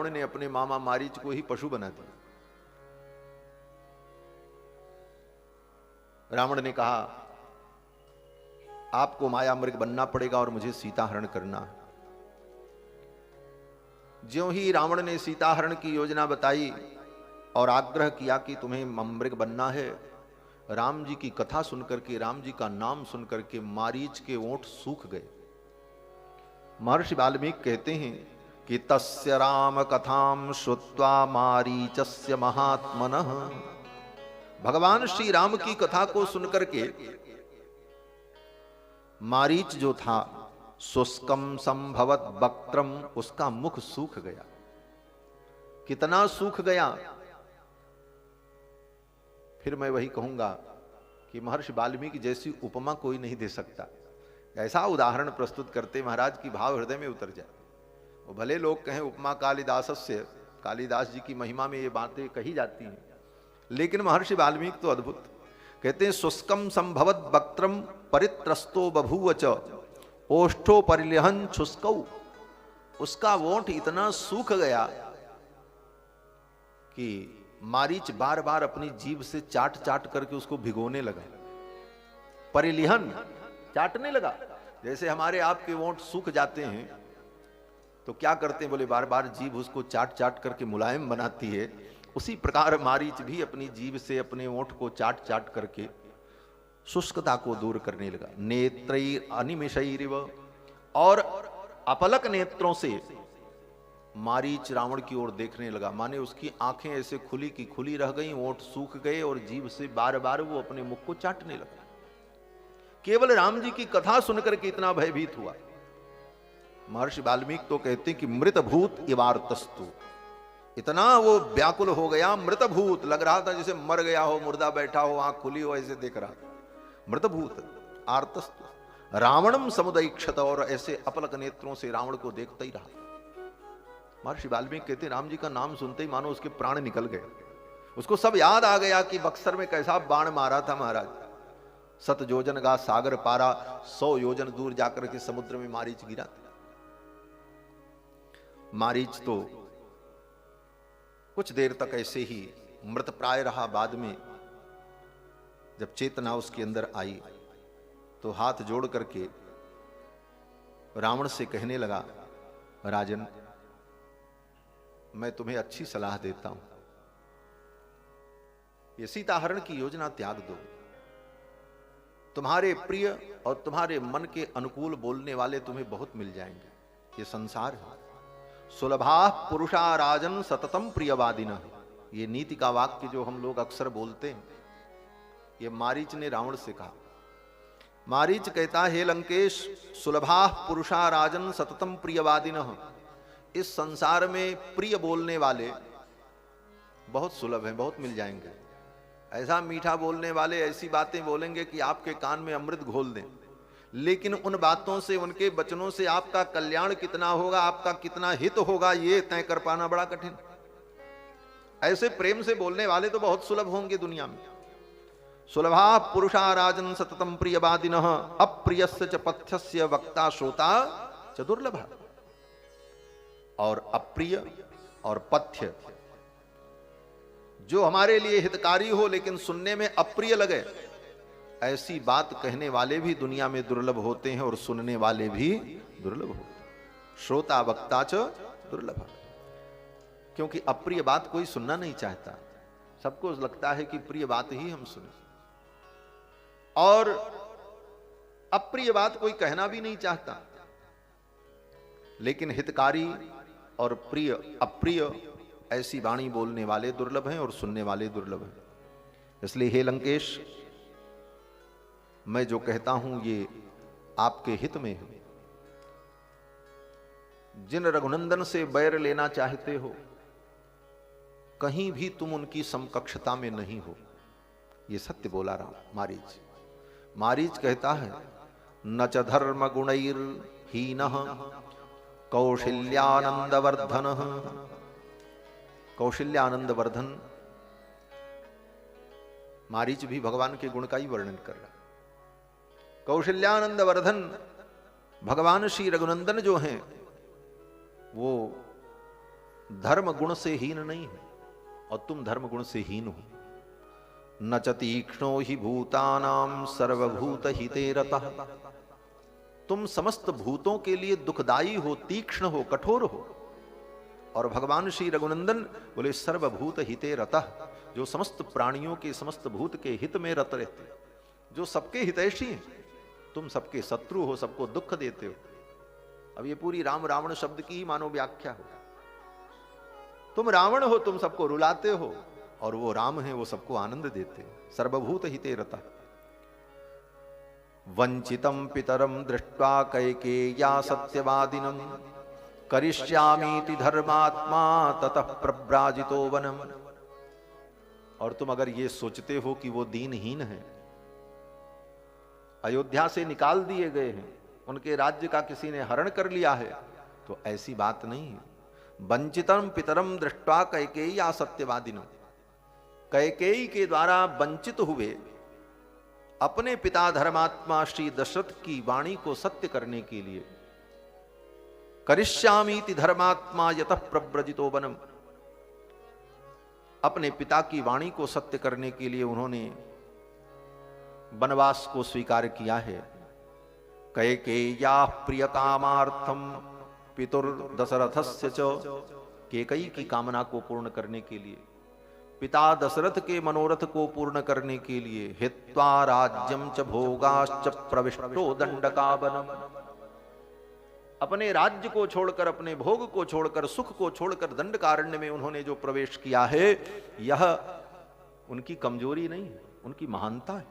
[SPEAKER 1] ने अपने मामा मारीच को ही पशु बना दिया। रावण ने कहा आपको माया मृग बनना पड़ेगा और मुझे सीता हरण करना है। ज्यों ही रावण ने सीता हरण की योजना बताई और आग्रह किया कि तुम्हें मृग बनना है, राम जी की कथा सुनकर के, राम जी का नाम सुनकर के मारीच के ओंठ सूख गए। महर्षि वाल्मीकि कहते हैं कि तस्य राम कथाम श्रुत्वा मारीचस्य महात्मनः। भगवान श्री राम की कथा को सुनकर के मारीच जो था शुष्कम संभवत वक्त्रम, उसका मुख सूख गया। कितना सूख गया? फिर मैं वही कहूंगा कि महर्षि वाल्मीकि जैसी उपमा कोई नहीं दे सकता। ऐसा उदाहरण प्रस्तुत करते महाराज की भाव हृदय में उतर जाए। वो भले लोग कहें उपमा कालिदासस्य, कालिदास जी की महिमा में ये बातें कही जाती हैं, लेकिन महर्षि वाल्मीकि तो अद्भुत कहते हैं शुष्कम संभवत वक्त्रम परित्रस्तो बभूव च ओष्ठो परिलहन शुष्कौ। उसका ओंठ इतना सूख गया कि मारीच बार बार अपनी जीभ से चाट चाट करके उसको भिगोने लगा। परिलिहन, चाटने लगा। जैसे हमारे आपके ओंठ सूख जाते हैं तो क्या करते हैं? बोले बार बार जीभ उसको चाट चाट करके मुलायम बनाती है। उसी प्रकार मारीच भी अपनी जीभ से अपने ओंठ को चाट चाट करके शुष्कता को दूर करने लगा। नेत्रैर अनिमिषैरिव, और अपलक नेत्रों से मारीच रावण की ओर देखने लगा। माने उसकी आंखें ऐसे खुली की खुली रह गई, ओंठ सूख गए और जीभ से बार बार वो अपने मुख को चाटने लगा। केवल राम जी की कथा सुनकर के इतना भयभीत हुआ। महर्षि वाल्मीकि तो कहते हैं कि मृतभूत इवार्तस्तु, इतना वो व्याकुल हो गया, मृतभूत लग रहा था जैसे मर गया हो, मुर्दा बैठा हो, आंख खुली हो, ऐसे देख रहा था। मृतभूत आर्तस्तु रावणम समुदयक्षत, और ऐसे अपलक नेत्रों से रावण को देखता ही रहा। महर्षि वाल्मीकि कहते राम जी का नाम सुनते ही मानो उसके प्राण निकल गए। उसको सब याद आ गया कि बक्सर में कैसा बाण मारा था महाराज। 7 योजन गा सागर पारा, 100 योजन दूर जाकर के समुद्र में मारीच गिरा। मारीच तो कुछ देर तक ऐसे ही मृत प्राय रहा। बाद में जब चेतना उसके अंदर आई तो हाथ जोड़ करके रावण से कहने लगा, राजन मैं तुम्हें अच्छी सलाह देता हूं, ये सीता हरण की योजना त्याग दो। तुम्हारे प्रिय और तुम्हारे मन के अनुकूल बोलने वाले तुम्हें बहुत मिल जाएंगे। ये संसार है। सुलभा पुरुषा राजन सततम प्रियवादिन, ये नीति का वाक्य जो हम लोग अक्सर बोलते हैं, ये मारीच ने रावण से कहा। मारीच कहता हे लंकेश, सुलभा पुरुषा राजन सततम प्रियवादिन, इस संसार में प्रिय बोलने वाले बहुत सुलभ हैं, बहुत मिल जाएंगे। ऐसा मीठा बोलने वाले ऐसी बातें बोलेंगे कि आपके कान में अमृत घोल दें। लेकिन उन बातों से, उनके वचनों से आपका कल्याण कितना होगा, आपका कितना हित होगा, ये तय कर पाना बड़ा कठिन। ऐसे प्रेम से बोलने वाले तो बहुत सुलभ होंगे दुनिया में। सुलभा पुरुषा राजन सततम प्रियवादिनः अप्रियस्य च पथ्यस्य वक्ता श्रोता च दुर्लभः। और अप्रिय और पथ्य, जो हमारे लिए हितकारी हो लेकिन सुनने में अप्रिय लगे, ऐसी बात कहने वाले भी दुनिया में दुर्लभ होते हैं और सुनने वाले भी दुर्लभ होते हैं। श्रोता वक्ता च दुर्लभ। क्योंकि अप्रिय बात कोई सुनना नहीं चाहता, सबको लगता है कि प्रिय बात ही हम सुने, और अप्रिय बात कोई कहना भी नहीं चाहता। लेकिन हितकारी और प्रिय अप्रिय ऐसी वाणी बोलने वाले दुर्लभ हैं और सुनने वाले दुर्लभ हैं। इसलिए हे लंकेश, मैं जो कहता हूं ये आपके हित में है। जिन रघुनंदन से बैर लेना चाहते हो, कहीं भी तुम उनकी समकक्षता में नहीं हो। ये सत्य बोला रहा मारीच। मारीच कहता है, न च धर्म गुणैर हीनः कौशल्यानंदवर्धन। कौशल्यानंदवर्धन, मारीच भी भगवान के गुण का ही वर्णन कर रहा। कौशल्यानंदवर्धन, भगवान श्री रघुनंदन जो हैं वो धर्म गुण से हीन नहीं है और तुम धर्म गुण से हीन हो। न च तीक्ष्णो हि भूतानां सर्वभूत हिते रतः। तुम समस्त भूतों के लिए दुखदाई हो, तीक्ष्ण हो, कठोर हो। और भगवान श्री रघुनंदन बोले सर्वभूत हिते रतः, जो समस्त प्राणियों के, समस्त भूत के हित में रत रहते, जो सबके हितैषी हैं। तुम सबके शत्रु हो, सबको दुख देते हो। अब ये पूरी राम रावण शब्द की ही मानो व्याख्या हो। तुम रावण हो, तुम सबको रुलाते हो, और वो राम है, वो सबको आनंद देते हैं। सर्वभूत हिते रतः। वंचितम पितरम दृष्ट्वा कैकेय्या सत्यवादिनम करिष्यामीति धर्मात्मा ततः प्रव्राजितो वनम। और तुम अगर ये सोचते हो कि वो दीनहीन है, अयोध्या से निकाल दिए गए हैं, उनके राज्य का किसी ने हरण कर लिया है, तो ऐसी बात नहीं है। वंचितम पितरम दृष्ट्वा कैकेय्या सत्यवादिनम, कैकेयी के द्वारा वंचित हुए अपने पिता धर्मात्मा श्री दशरथ की वाणी को सत्य करने के लिए, करिष्यामीति धर्मात्मा यतः प्रव्रजितो वनम, अपने पिता की वाणी को सत्य करने के लिए उन्होंने वनवास को स्वीकार किया है। कैकेय्या प्रिय कामार्थम पितुर्दशरथस्य च, कैकेयी की कामना को पूर्ण करने के लिए, पिता दशरथ के मनोरथ को पूर्ण करने के लिए, हित्वा राज्यम च भोगाश्च प्रविष्टो दंडकावनम, अपने राज्य को छोड़कर, अपने भोग को छोड़कर, सुख को छोड़कर दंडकारण्य में उन्होंने जो प्रवेश किया है, यह उनकी कमजोरी नहीं है, उनकी महानता है।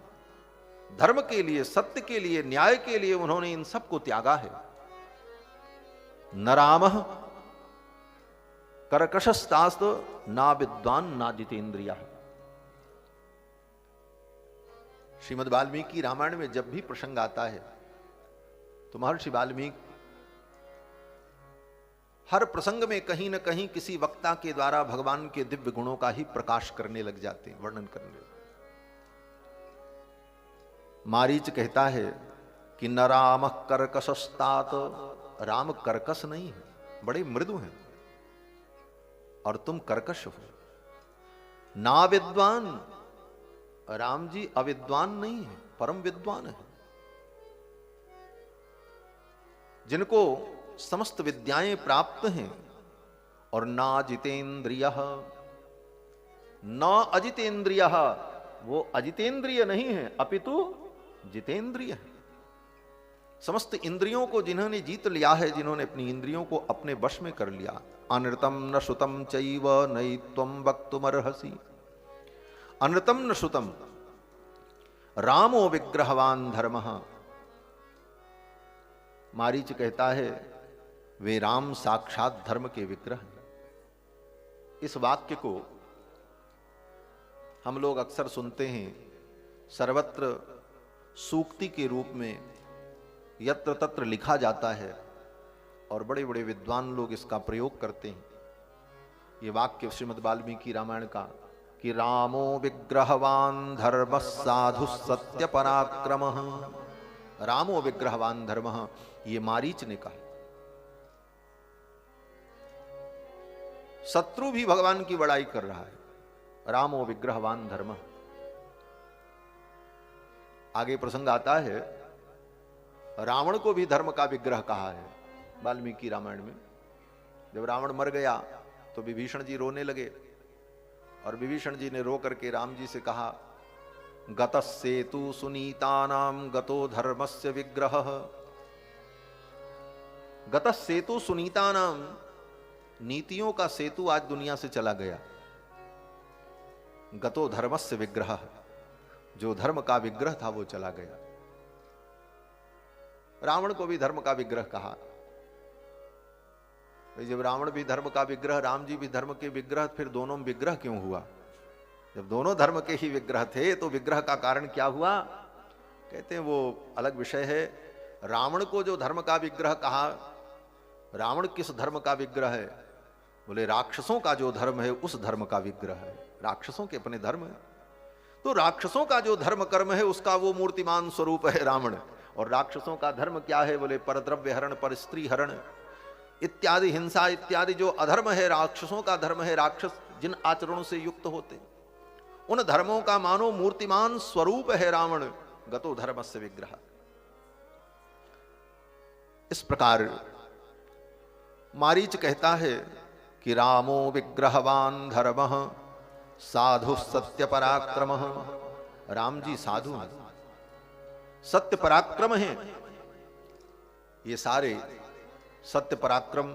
[SPEAKER 1] धर्म के लिए, सत्य के लिए, न्याय के लिए उन्होंने इन सब को त्यागा है। न रामः कर्कशस्तास्त ना विद्वान ना जितेंद्रिया। श्रीमद् वाल्मीकि रामायण में जब भी प्रसंग आता है तो महर्षि वाल्मीकि हर प्रसंग में कहीं न कहीं किसी वक्ता के द्वारा भगवान के दिव्य गुणों का ही प्रकाश करने लग जाते हैं, वर्णन करने लग। मारीच कहता है कि न राम कर्कशस्तात, राम कर्कश नहीं है, बड़े मृदु हैं, और तुम कर्कश हो। ना विद्वान, राम जी अविद्वान नहीं है, परम विद्वान है, जिनको समस्त विद्याएं प्राप्त हैं। और ना जितेंद्रिय, न अजितेंद्रिय, वो अजितेंद्रिय नहीं है अपितु जितेंद्रिय है। समस्त इंद्रियों को जिन्होंने जीत लिया है, जिन्होंने अपनी इंद्रियों को अपने वश में कर लिया। अनृतम न श्रुतम चैव नैत्वं वक्तुमर्हसि, अनृतम न श्रुतम, रामो विग्रहवान धर्मः। मारीच कहता है वे राम साक्षात धर्म के विग्रह हैं। इस वाक्य को हम लोग अक्सर सुनते हैं, सर्वत्र सूक्ति के रूप में यत्र तत्र लिखा जाता है और बड़े बड़े विद्वान लोग इसका प्रयोग करते हैं। ये वाक्य श्रीमद् वाल्मीकि रामायण का कि रामो विग्रहवान धर्म साधु सत्य पराक्रम, रामो विग्रहवान धर्म, ये मारीच ने कहा। शत्रु भी भगवान की बड़ाई कर रहा है, रामो विग्रहवान धर्म। आगे प्रसंग आता है, रावण को भी धर्म का विग्रह कहा है वाल्मीकि रामायण में। जब रावण मर गया तो विभीषण जी रोने लगे और विभीषण जी ने रो करके राम जी से कहा, गतस्सेतु सुनीतानाम गतो धर्मस्य विग्रह। गतस्सेतु सुनीतानाम, नीतियों का सेतु आज दुनिया से चला गया। गतो धर्मस्य विग्रह, जो धर्म का विग्रह था वो चला गया। रावण को भी धर्म का विग्रह कहा। जब रावण भी धर्म का विग्रह, राम जी भी धर्म के विग्रह, फिर दोनों में विग्रह क्यों हुआ? जब दोनों धर्म के ही विग्रह थे तो विग्रह का कारण क्या हुआ? कहते हैं वो अलग विषय है। रावण को जो धर्म का विग्रह कहा, रावण किस धर्म का विग्रह है? बोले राक्षसों का जो धर्म है उस धर्म का विग्रह है। राक्षसों के अपने धर्म है, तो राक्षसों का जो धर्म कर्म है उसका वो मूर्तिमान स्वरूप है रावण। और राक्षसों का धर्म क्या है? बोले परद्रव्य हरण, पर स्त्री हरण इत्यादि, हिंसा इत्यादि जो अधर्म है राक्षसों का धर्म है। राक्षस जिन आचरणों से युक्त होते उन धर्मों का मानो मूर्तिमान स्वरूप है रावण। गतो धर्मस्य विग्रह। इस प्रकार मारीच कहता है कि रामो विग्रहवान धर्मः साधु सत्य पराक्रम। राम जी साधु हैं, सत्य पराक्रम हैं। ये सारे सत्य पराक्रम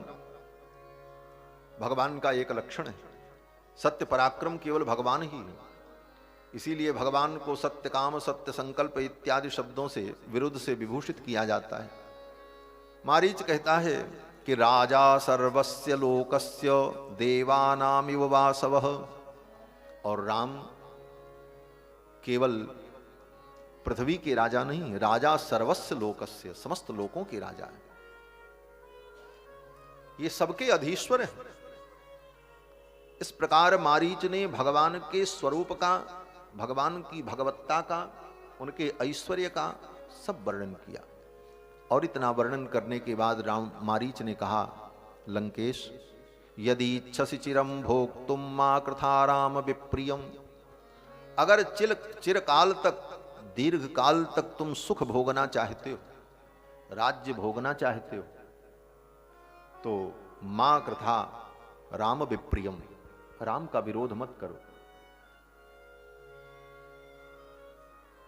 [SPEAKER 1] भगवान का एक लक्षण है। सत्य पराक्रम केवल भगवान ही है। इसीलिए भगवान को सत्य काम, सत्य संकल्प इत्यादि शब्दों से विरुद्ध से विभूषित किया जाता है। मारीच कहता है कि राजा सर्वस्य लोकस्य देवानामिव वासवः। और राम केवल पृथ्वी के राजा नहीं, राजा सर्वस्य लोकस्य, समस्त लोकों के राजा है। ये सबके अधीश्वर हैं। इस प्रकार मारीच ने भगवान के स्वरूप का, भगवान की भगवत्ता का, उनके ऐश्वर्य का सब वर्णन किया। और इतना वर्णन करने के बाद मारीच ने कहा, लंकेश यदि इच्छसि चिरम भोक्तुम मा कृथा राम विप्रियम। अगर चिरकाल तक, दीर्घ काल तक तुम सुख भोगना चाहते हो, राज्य भोगना चाहते हो, तो मां कृथा राम विप्रियम, राम का विरोध मत करो।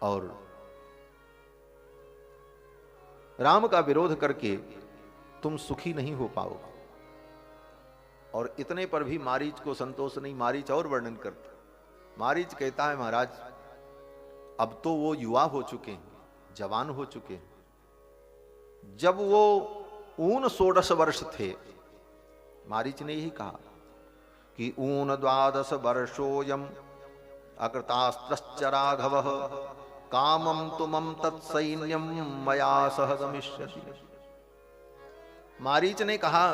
[SPEAKER 1] और राम का विरोध करके तुम सुखी नहीं हो पाओगे। और इतने पर भी मारीच को संतोष नहीं। मारीच और वर्णन करता। मारीच कहता है, महाराज अब तो वो युवा हो चुके हैं, जवान हो चुके हैं। जब वो 19 वर्ष थे, मारीच ने यही कहा कि 19 वर्षोयम अकृतास्त्रश्च राघवः कामम तुमम तत्सैन्यम मया सह गमिष्यति। मारीच ने कहा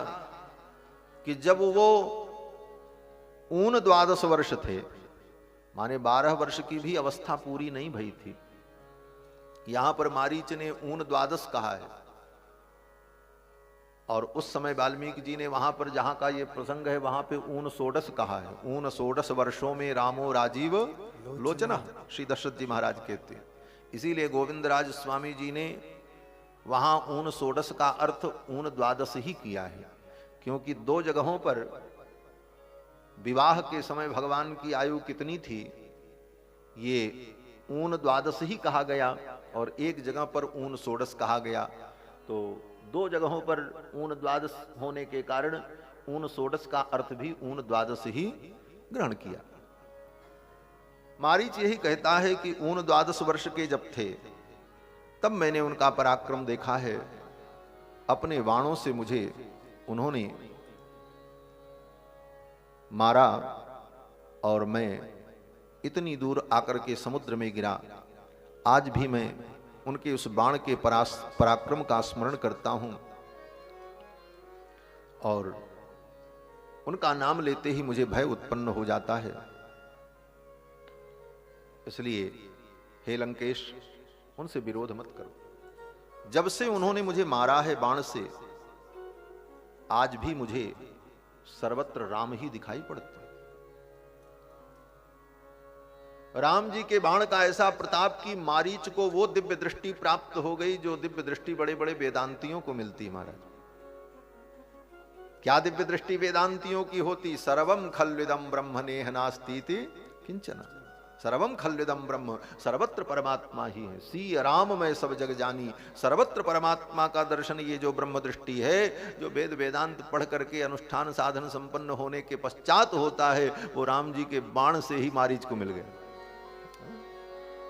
[SPEAKER 1] कि जब वो 19 वर्ष थे, माने 12 वर्ष की भी अवस्था पूरी नहीं भई थी। यहां पर मारीच ने 19 कहा है। और उस समय वाल्मीकि जी ने वहां पर जहां का ये प्रसंग है वहां पे 19 कहा है। 19 वर्षों में रामो राजीव लोचना, श्री दशरथ जी महाराज कहते हैं। इसीलिए गोविंदराज स्वामी जी ने वहां 19 का अर्थ 19 ही किया है, क्योंकि 2 जगहों पर विवाह के समय भगवान की आयु कितनी थी ये 19 ही कहा गया और एक जगह पर 19 कहा गया। तो 2 जगहों पर 19 होने के कारण 19 का अर्थ भी 19 ही ग्रहण किया। मारीच यही कहता है कि 19 वर्ष के जब थे तब मैंने उनका पराक्रम देखा है। अपने बाणों से मुझे उन्होंने मारा और मैं इतनी दूर आकर के समुद्र में गिरा। आज भी मैं उनके उस बाण के पराक्रम का स्मरण करता हूं और उनका नाम लेते ही मुझे भय उत्पन्न हो जाता है। इसलिए हे लंकेश, उनसे विरोध मत करो। जब से उन्होंने मुझे मारा है बाण से, आज भी मुझे सर्वत्र राम ही दिखाई पड़ते। राम जी के बाण का ऐसा प्रताप कि मारीच को वो दिव्य दृष्टि प्राप्त हो गई जो दिव्य दृष्टि बड़े बड़े वेदांतियों को मिलती। महाराज, क्या दिव्य दृष्टि वेदांतियों की होती? सर्वम खल्विदम ब्रह्म नेह नास्तीति किंचन। सर्वम खल्विदम ब्रह्म, सर्वत्र परमात्मा ही है। सी राम मैं सब जग जानी। सर्वत्र परमात्मा का दर्शन, ये जो ब्रह्म दृष्टि है, जो वेद वेदांत पढ़ करके अनुष्ठान साधन संपन्न होने के पश्चात होता है, वो राम जी के बाण से ही मारीच को मिल गया।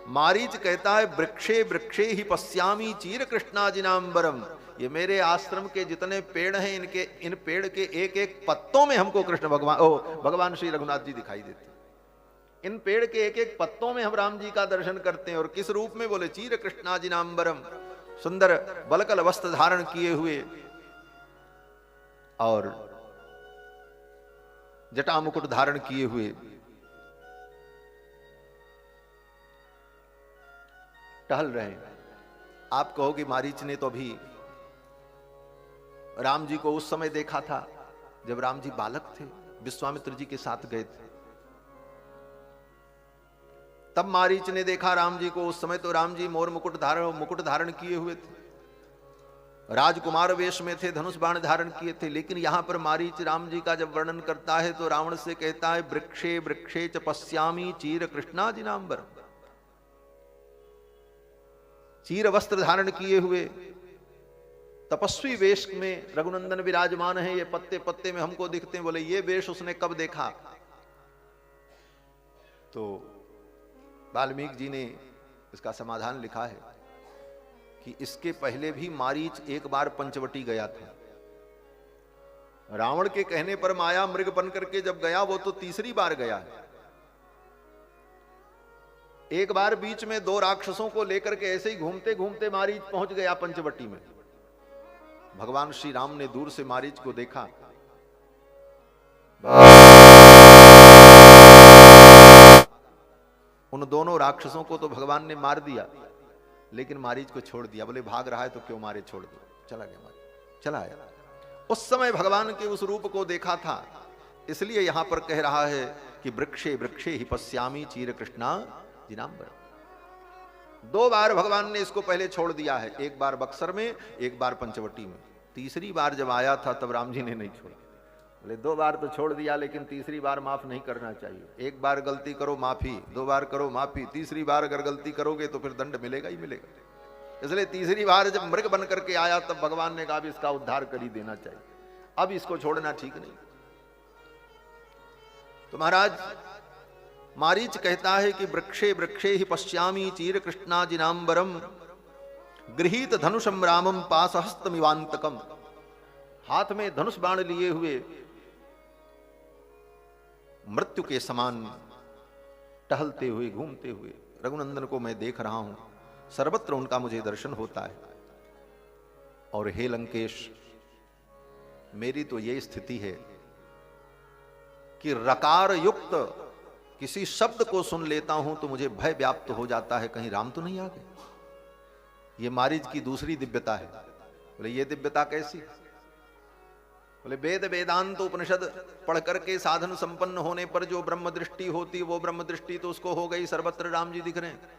[SPEAKER 1] मारीच कहता है, वृक्षे वृक्षे ही पश्यामी चीर कृष्णाजिनांबरम। ये मेरे आश्रम के जितने पेड़ हैं, इन पेड़ के एक एक पत्तों में हमको कृष्ण भगवान श्री रघुनाथ जी दिखाई देते। इन पेड़ के एक एक पत्तों में हम राम जी का दर्शन करते हैं। और किस रूप में? बोले चीर कृष्णाजिनांबरम, सुंदर बलकल वस्त्र धारण किए हुए और जटा मुकुट धारण किए हुए टहल रहे हैं। आप कहोगे मारीच ने तो अभी राम जी को उस समय देखा था जब राम जी बालक थे, विश्वामित्र जी के साथ गए थे, तब मारीच ने देखा राम जी को। उस समय तो राम जी मोर मुकुट धारण किए हुए थे, राजकुमार वेश में थे, धनुष बाण धारण किए थे। लेकिन यहां पर मारीच राम जी का जब वर्णन करता है तो रावण से कहता है, वृक्षे वृक्षे च पश्यामी चीर कृष्णाजिनांबर। चीर वस्त्र धारण किए हुए तपस्वी वेश में रघुनंदन विराजमान है। ये पत्ते पत्ते में हमको दिखते हैं। बोले ये वेश उसने कब देखा? तो वाल्मीकि जी ने इसका समाधान लिखा है कि इसके पहले भी मारीच एक बार पंचवटी गया था। रावण के कहने पर माया मृग बन करके जब गया, वो तो तीसरी बार गया है। एक बार बीच में दो राक्षसों को लेकर के ऐसे ही घूमते घूमते मारीच पहुंच गया पंचवटी में। भगवान श्री राम ने दूर से मारीच को देखा। उन दोनों राक्षसों को तो भगवान ने मार दिया, लेकिन मारीच को छोड़ दिया। बोले भाग रहा है तो क्यों मारे, छोड़ दो। चला गया मारीच, चला आया। उस समय भगवान के उस रूप को देखा था, इसलिए यहां पर कह रहा है कि वृक्षे वृक्षे ही पश्यामी चीर कृष्णा जिनांबर। दो बार भगवान ने इसको पहले छोड़ दिया है, एक बार बक्सर में, एक बार पंचवटी में। तीसरी बार जब आया था तब राम जी ने नहीं छोड़ा। बोले दो बार तो छोड़ दिया, लेकिन तीसरी बार माफ नहीं करना चाहिए। एक बार गलती करो माफी, दो बार करो माफी, तीसरी बार अगर गलती करोगे तो फिर दंड मिलेगा ही मिलेगा। इसलिए तीसरी बार जब मृग बन करके आया तब भगवान ने कहा इसका उद्धार कर ही देना चाहिए, अब इसको छोड़ना ठीक नहीं। तो महाराज मारीच कहता है कि वृक्षे वृक्षे ही पश्यामी चीर कृष्णाजिनांबरम गृहीत धनुषम रामम पासहस्तमिवांतकम। हाथ में धनुष बाण लिए हुए मृत्यु के समान टहलते हुए घूमते हुए रघुनंदन को मैं देख रहा हूं। सर्वत्र उनका मुझे दर्शन होता है। और हे लंकेश, मेरी तो ये स्थिति है कि रकार युक्त किसी शब्द को सुन लेता हूं तो मुझे भय व्याप्त हो जाता है, कहीं राम तो नहीं आ गए। ये मारीच की दूसरी दिव्यता है। बोले ये दिव्यता कैसी? बोले वेद वेदांत उपनिषद पढ़ करके साधन संपन्न होने पर जो ब्रह्म दृष्टि होती, वो ब्रह्म दृष्टि तो उसको हो गई, सर्वत्र राम जी दिख रहे हैं।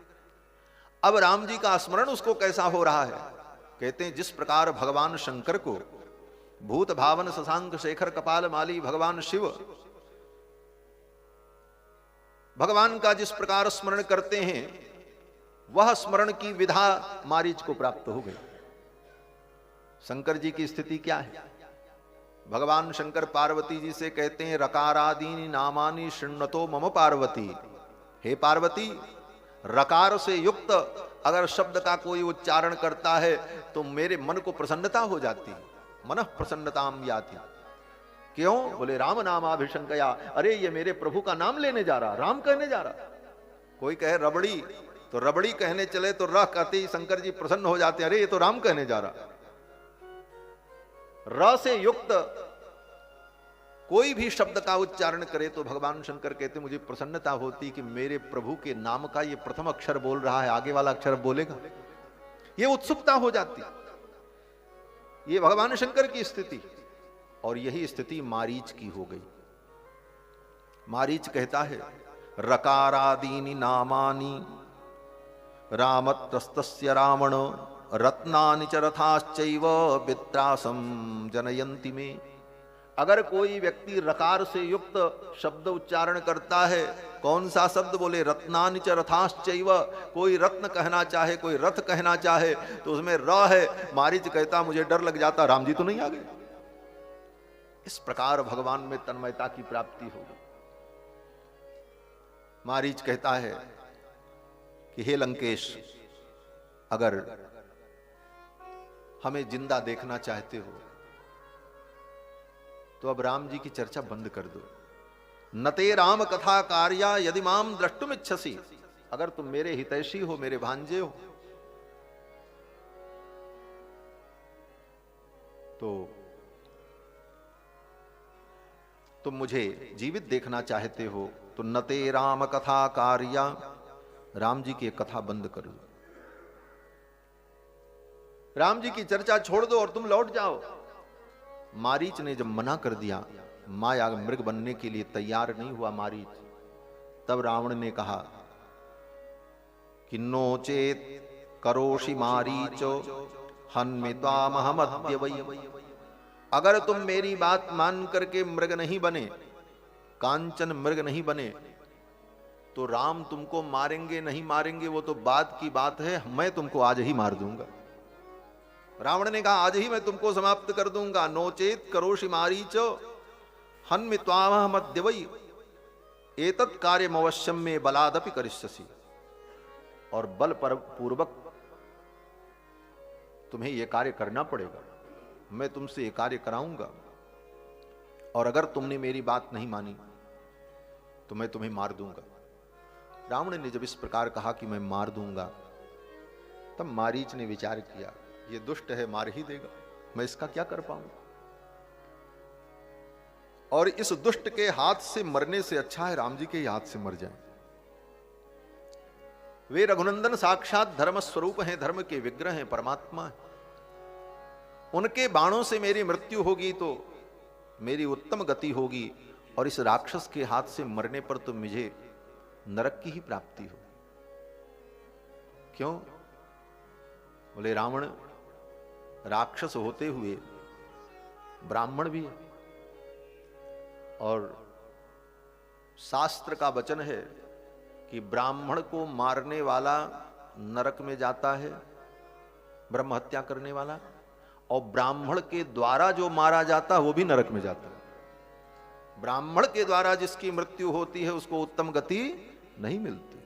[SPEAKER 1] अब राम जी का स्मरण उसको कैसा हो रहा है? कहते हैं जिस प्रकार भगवान शंकर को भूत भावन शशांक शेखर कपाल माली भगवान शिव भगवान का जिस प्रकार स्मरण करते हैं, वह स्मरण की विधा मारीच को प्राप्त हो गई। शंकर जी की स्थिति क्या है? भगवान शंकर पार्वती जी से कहते हैं रकारादीनि नामानि शृण्वतो मम पार्वती। हे पार्वती, रकार से युक्त अगर शब्द का कोई उच्चारण करता है तो मेरे मन को प्रसन्नता हो जाती, मन प्रसन्नताम याति। क्यों? बोले राम नामाभिशंकया। अरे ये मेरे प्रभु का नाम लेने जा रहा, राम कहने जा रहा। कोई कहे रबड़ी, तो रबड़ी कहने चले तो र कहते ही शंकर जी प्रसन्न हो जाते, अरे ये तो राम कहने जा रहा। र से युक्त कोई भी शब्द का उच्चारण करे तो भगवान शंकर कहते मुझे प्रसन्नता होती कि मेरे प्रभु के नाम का ये प्रथम अक्षर बोल रहा है, आगे वाला अक्षर बोलेगा, ये उत्सुकता हो जाती। ये भगवान शंकर की स्थिति, और यही स्थिति मारीच की हो गई। मारीच कहता है रकारादीनि नामानि रामत्रस्तस्य रावण रत्नानि च रथाश्चैव वित्रासम जनयन्ति में। अगर कोई व्यक्ति रकार से युक्त शब्द उच्चारण करता है, कौन सा शब्द बोले, रत्नानि च रथाश्चैव, कोई रत्न कहना चाहे, कोई रथ कहना चाहे तो उसमें र है। मारीच कहता मुझे डर लग जाता, राम जी तो नहीं आ गए। इस प्रकार भगवान में तन्मयता की प्राप्ति होगी। मारीच कहता है कि हे लंकेश, अगर हमें जिंदा देखना चाहते हो तो अब राम जी की चर्चा बंद कर दो। नते राम कथा कार्या यदि माम द्रष्टुम इच्छसी, अगर तुम मेरे हितैषी हो, मेरे भांजे हो, तो तुम मुझे जीवित देखना चाहते हो तो नते राम कथा कार्या, राम जी की कथा बंद कर लो, राम जी की चर्चा छोड़ दो और तुम लौट जाओ। मारीच ने जब मना कर दिया, माया मृग बनने के लिए तैयार नहीं हुआ मारीच, तब रावण ने कहा कि नो चेत करोषि मारीचो हन्मित्वामहमद्य वै। अगर तुम मेरी बात मान करके मृग नहीं बने, कांचन मृग नहीं बने, तो राम तुमको मारेंगे नहीं मारेंगे वो तो बाद की बात है, मैं तुमको आज ही मार दूंगा। रावण ने कहा आज ही मैं तुमको समाप्त कर दूंगा। नोचेत करोषि मारीच हन्मित्वामहमद्य वै एतत् कार्यम अवश्यम में बलादपि करिष्यसि। और बल पर पूर्वक तुम्हें यह कार्य करना पड़ेगा, मैं तुमसे यह कार्य कराऊंगा। और अगर तुमने मेरी बात नहीं मानी तो मैं तुम्हें मार दूंगा। रावण ने जब इस प्रकार कहा कि मैं मार दूंगा, तब मारीच ने विचार किया ये दुष्ट है, मार ही देगा, मैं इसका क्या कर पाऊंगा। और इस दुष्ट के हाथ से मरने से अच्छा है राम जी के हाथ से मर जाए। वे रघुनंदन साक्षात धर्म स्वरूप हैं, धर्म के विग्रह हैं, परमात्मा है। उनके बाणों से मेरी मृत्यु होगी तो मेरी उत्तम गति होगी, और इस राक्षस के हाथ से मरने पर तो मुझे नरक की ही प्राप्ति हो। क्यों? बोले रावण राक्षस होते हुए ब्राह्मण भी है, और शास्त्र का वचन है कि ब्राह्मण को मारने वाला नरक में जाता है, ब्रह्म हत्या करने वाला, और ब्राह्मण के द्वारा जो मारा जाता है वो भी नरक में जाता है। ब्राह्मण के द्वारा जिसकी मृत्यु होती है उसको उत्तम गति नहीं मिलती,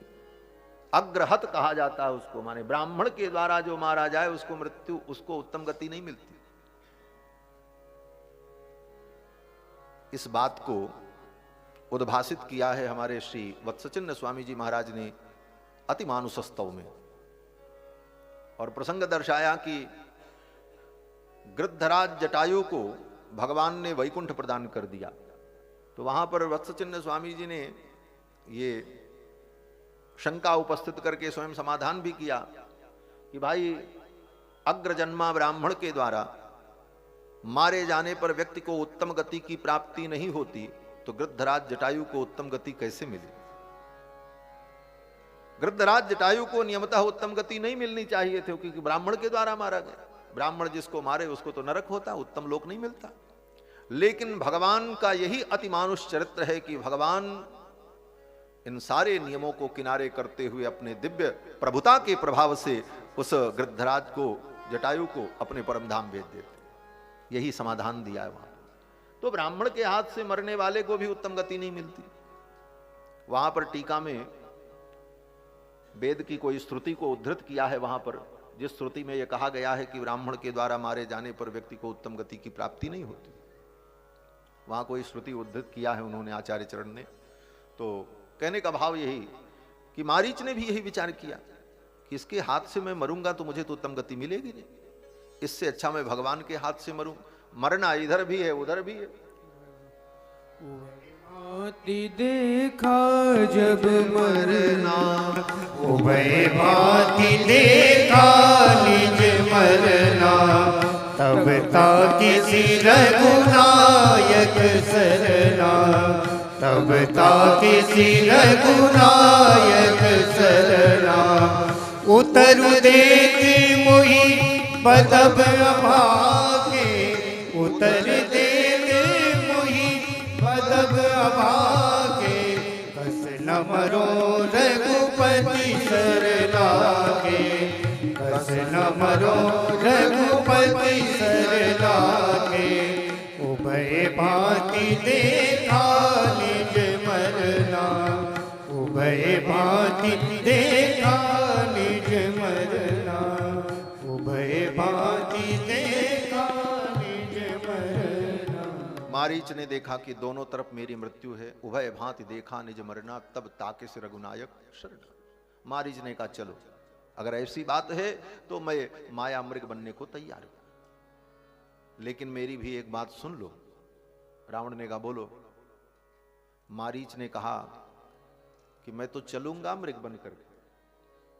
[SPEAKER 1] अग्रहत कहा जाता है उसको, माने ब्राह्मण के द्वारा जो मारा जाए उसको मृत्यु, उसको उत्तम गति नहीं मिलती। इस बात को उद्भासित किया है हमारे श्री वत्सचिन्ह स्वामी जी महाराज ने अति मानुषस्तव में, और प्रसंग दर्शाया कि गृद्धराज जटायु को भगवान ने वैकुंठ प्रदान कर दिया। तो वहां पर वत्सचिन्ह स्वामी जी ने ये शंका उपस्थित करके स्वयं समाधान भी किया कि भाई अग्रजन्मा ब्राह्मण के द्वारा मारे जाने पर व्यक्ति को उत्तम गति की प्राप्ति नहीं होती, तो गृद्धराज जटायु को उत्तम गति कैसे मिली? गृद्धराज जटायु को नियमतः उत्तम गति नहीं मिलनी चाहिए थी, क्योंकि ब्राह्मण के द्वारा मारा गया। ब्राह्मण जिसको मारे उसको तो नरक होता, उत्तम लोक नहीं मिलता। लेकिन भगवान का यही अति मानुष चरित्र है कि भगवान इन सारे नियमों को किनारे करते हुए अपने दिव्य प्रभुता के प्रभाव से उस गृद्धराज को, जटायु को अपने परम धाम भेज देते। यही समाधान दिया है वहां। तो ब्राह्मण के हाथ से मरने वाले को भी उत्तम गति नहीं मिलती। वहां पर टीका में वेद की कोई श्रुति को उद्धृत किया है, वहां पर जिस श्रुति में यह कहा गया है कि ब्राह्मण के द्वारा मारे जाने पर व्यक्ति को उत्तम गति की प्राप्ति नहीं होती, वहां कोई श्रुति उद्धृत किया है उन्होंने, आचार्य चरण ने। तो कहने का भाव यही कि मारीच ने भी यही विचार किया इसके हाथ से मैं मरूंगा तो मुझे तो उत्तम गति मिलेगी नहीं, इससे अच्छा मैं भगवान के हाथ से मरूं। मरना इधर भी है उधर भी है।
[SPEAKER 2] भांति देखा जब मरना, उभय भांति देखा निज मरना, तब ताकि सिर रघुनायक सरना, तब ताकि सिर रघुनायक सरना। उतरु देति मोहि बदब अभागे, उतर देति मोहि बदब अभागे, कस न मरो रघुपति सर लागे, कस न मरो रघुपति सर लागे। उभय भांति देखा निज मरना, उभय भांति देखा निज मरना, उभय भांति देखा निज मरना।
[SPEAKER 1] मारीच ने देखा कि दोनों तरफ मेरी मृत्यु है, उभय भांति देखा निज मरना, तब ताके से रघुनायक शरण। मारीच ने कहा चलो अगर ऐसी बात है तो मैं माया मृग बनने को तैयार हूं, लेकिन मेरी भी एक बात सुन लो। रावण ने कहा बोलो। मारीच ने कहा कि मैं तो चलूंगा मृग बनकर,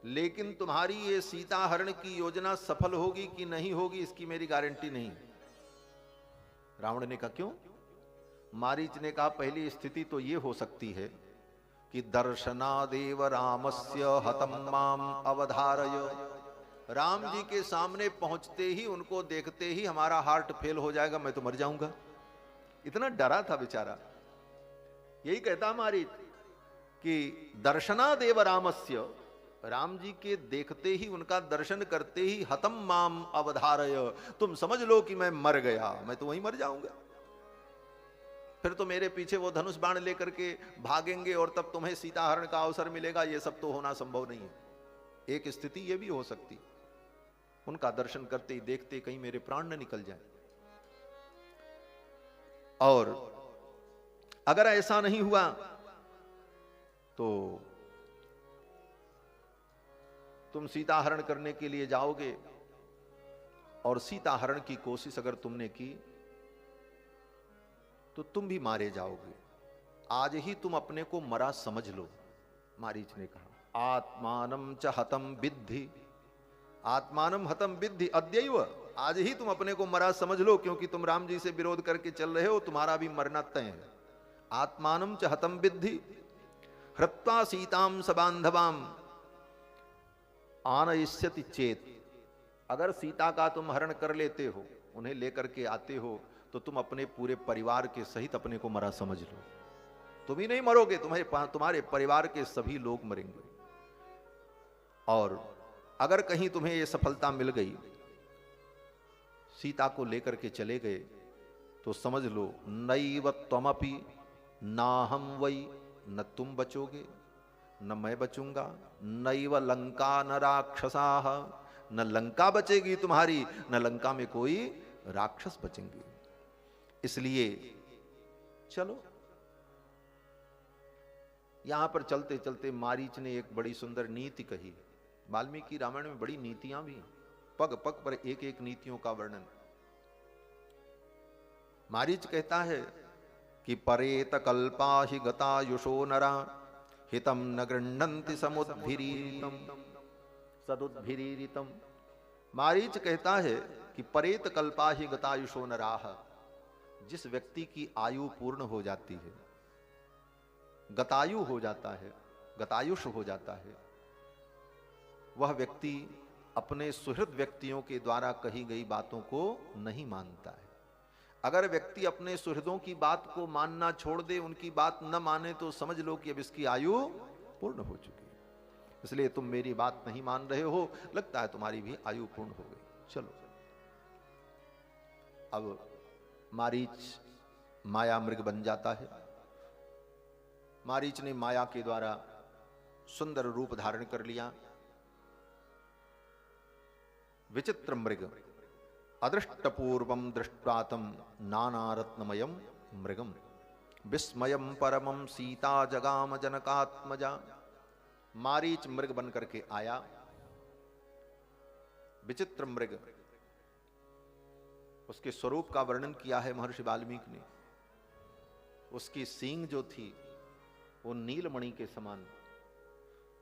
[SPEAKER 1] लेकिन तुम्हारी ये सीता हरण की योजना सफल होगी कि नहीं होगी इसकी मेरी गारंटी नहीं। रावण ने कहा क्यों? मारीच ने कहा पहली स्थिति तो ये हो सकती है कि दर्शनादेव रामस्य हतम माम अवधारय, राम जी के सामने पहुंचते ही उनको देखते ही हमारा हार्ट फेल हो जाएगा, मैं तो मर जाऊंगा। इतना डरा था बेचारा। यही कहता मारीच कि दर्शनादेव रामस्य, राम जी के देखते ही उनका दर्शन करते ही हतम माम अवधारय, तुम समझ लो कि मैं मर गया, मैं तो वहीं मर जाऊंगा। फिर तो मेरे पीछे वो धनुष बाण लेकर के भागेंगे और तब तुम्हें सीता हरण का अवसर मिलेगा, ये सब तो होना संभव नहीं है। एक स्थिति ये भी हो सकती, उनका दर्शन करते ही देखते कहीं मेरे प्राण न निकल जाए। और अगर ऐसा नहीं हुआ तो तुम सीता हरण करने के लिए जाओगे और सीता हरण की कोशिश अगर तुमने की तो तुम भी मारे जाओगे। आज ही तुम अपने को मरा समझ लो। मारीच ने कहा आत्मानम च हतम विद्धि, आत्मानम हतम विद्धि अद्यैव, आज ही तुम अपने को मरा समझ लो, क्योंकि तुम राम जी से विरोध करके चल रहे हो, तुम्हारा भी मरना तय है। आत्मानम च हतम विद्धि हृत्वा सीताम सबांधवाम आनयिष्यति चेत, अगर सीता का तुम हरण कर लेते हो, उन्हें लेकर के आते हो, तो तुम अपने पूरे परिवार के सहित अपने को मरा समझ लो। तुम ही नहीं मरोगे, तुम्हारे परिवार के सभी लोग मरेंगे। और अगर कहीं तुम्हें यह सफलता मिल गई, सीता को लेकर के चले गए, तो समझ लो नैव त्वमपि नाहम वै, न तुम बचोगे न मैं बचूंगा, नैव लंका न राक्षसाः, न लंका बचेगी तुम्हारी, न लंका में कोई राक्षस बचेंगे। इसलिए चलो। यहां पर चलते चलते मारीच ने एक बड़ी सुंदर नीति कही। वाल्मीकि रामायण में बड़ी नीतियां भी, पग पग पर एक एक नीतियों का वर्णन। मारीच कहता है कि परेत कल्पा हि गतायुषो नरा, हितम न गृह्णन्ति सदुद्भिरीरितम। मारीच कहता है कि परेत कल्पा हि गतायुषो नराः, जिस व्यक्ति की आयु पूर्ण हो जाती है, गतायु हो जाता है, गतायुष हो जाता है, वह व्यक्ति अपने सुहृद व्यक्तियों के द्वारा कही गई बातों को नहीं मानता है। अगर व्यक्ति अपने सुहृदों की बात को मानना छोड़ दे, उनकी बात न माने, तो समझ लो कि अब इसकी आयु पूर्ण हो चुकी है। इसलिए तुम मेरी बात नहीं मान रहे हो, लगता है तुम्हारी भी आयु पूर्ण हो गई। चलो। अब मारीच माया मृग बन जाता है। मारीच ने माया के द्वारा सुंदर रूप धारण कर लिया। विचित्र मृग अदृष्टपूर्वम दृष्ट्वातम नानारत्नमयम मृगम विस्मयम परमम सीता जगाम जनकात्मजा। मारीच मृग बन करके आया विचित्र मृग, उसके स्वरूप का वर्णन किया है महर्षि वाल्मीकि ने। उसकी सींग जो थी वो नीलमणि के समान,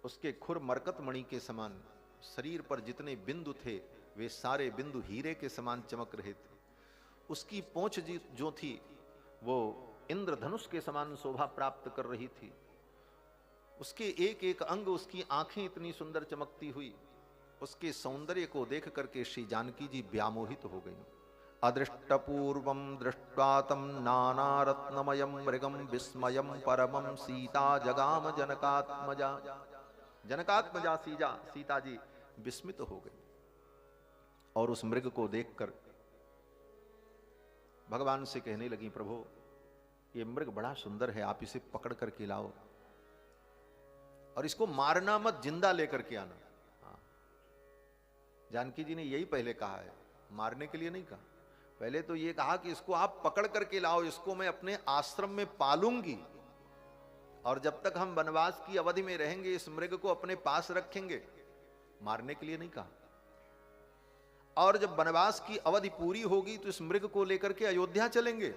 [SPEAKER 1] उसके खुर मरकत मणि के समान, शरीर पर जितने बिंदु थे वे सारे बिंदु हीरे के समान चमक रहे थे। उसकी पूंछ जो थी वो इंद्रधनुष के समान शोभा प्राप्त कर रही थी। उसके एक एक अंग, उसकी आंखें इतनी सुंदर चमकती हुई, उसके सौंदर्य को देख करके श्री जानकी जी व्यामोहित हो गई। अदृष्टपूर्वम दृष्ट्वा तम नानारत्नमयम मृगम विस्मयम परमम सीता जगाम जनकात्मजा। जनकात्मजा सीता जी विस्मित हो गई और उस मृग को देखकर भगवान से कहने लगी, प्रभु ये मृग बड़ा सुंदर है, आप इसे पकड़ करके लाओ और इसको मारना मत, जिंदा लेकर के आना। हाँ, जानकी जी ने यही पहले कहा है, मारने के लिए नहीं कहा। पहले तो ये कहा कि इसको आप पकड़ करके लाओ, इसको मैं अपने आश्रम में पालूंगी और जब तक हम वनवास की अवधि में रहेंगे इस मृग को अपने पास रखेंगे, मारने के लिए नहीं कहा। और जब वनवास की अवधि पूरी होगी तो इस मृग को लेकर के अयोध्या चलेंगे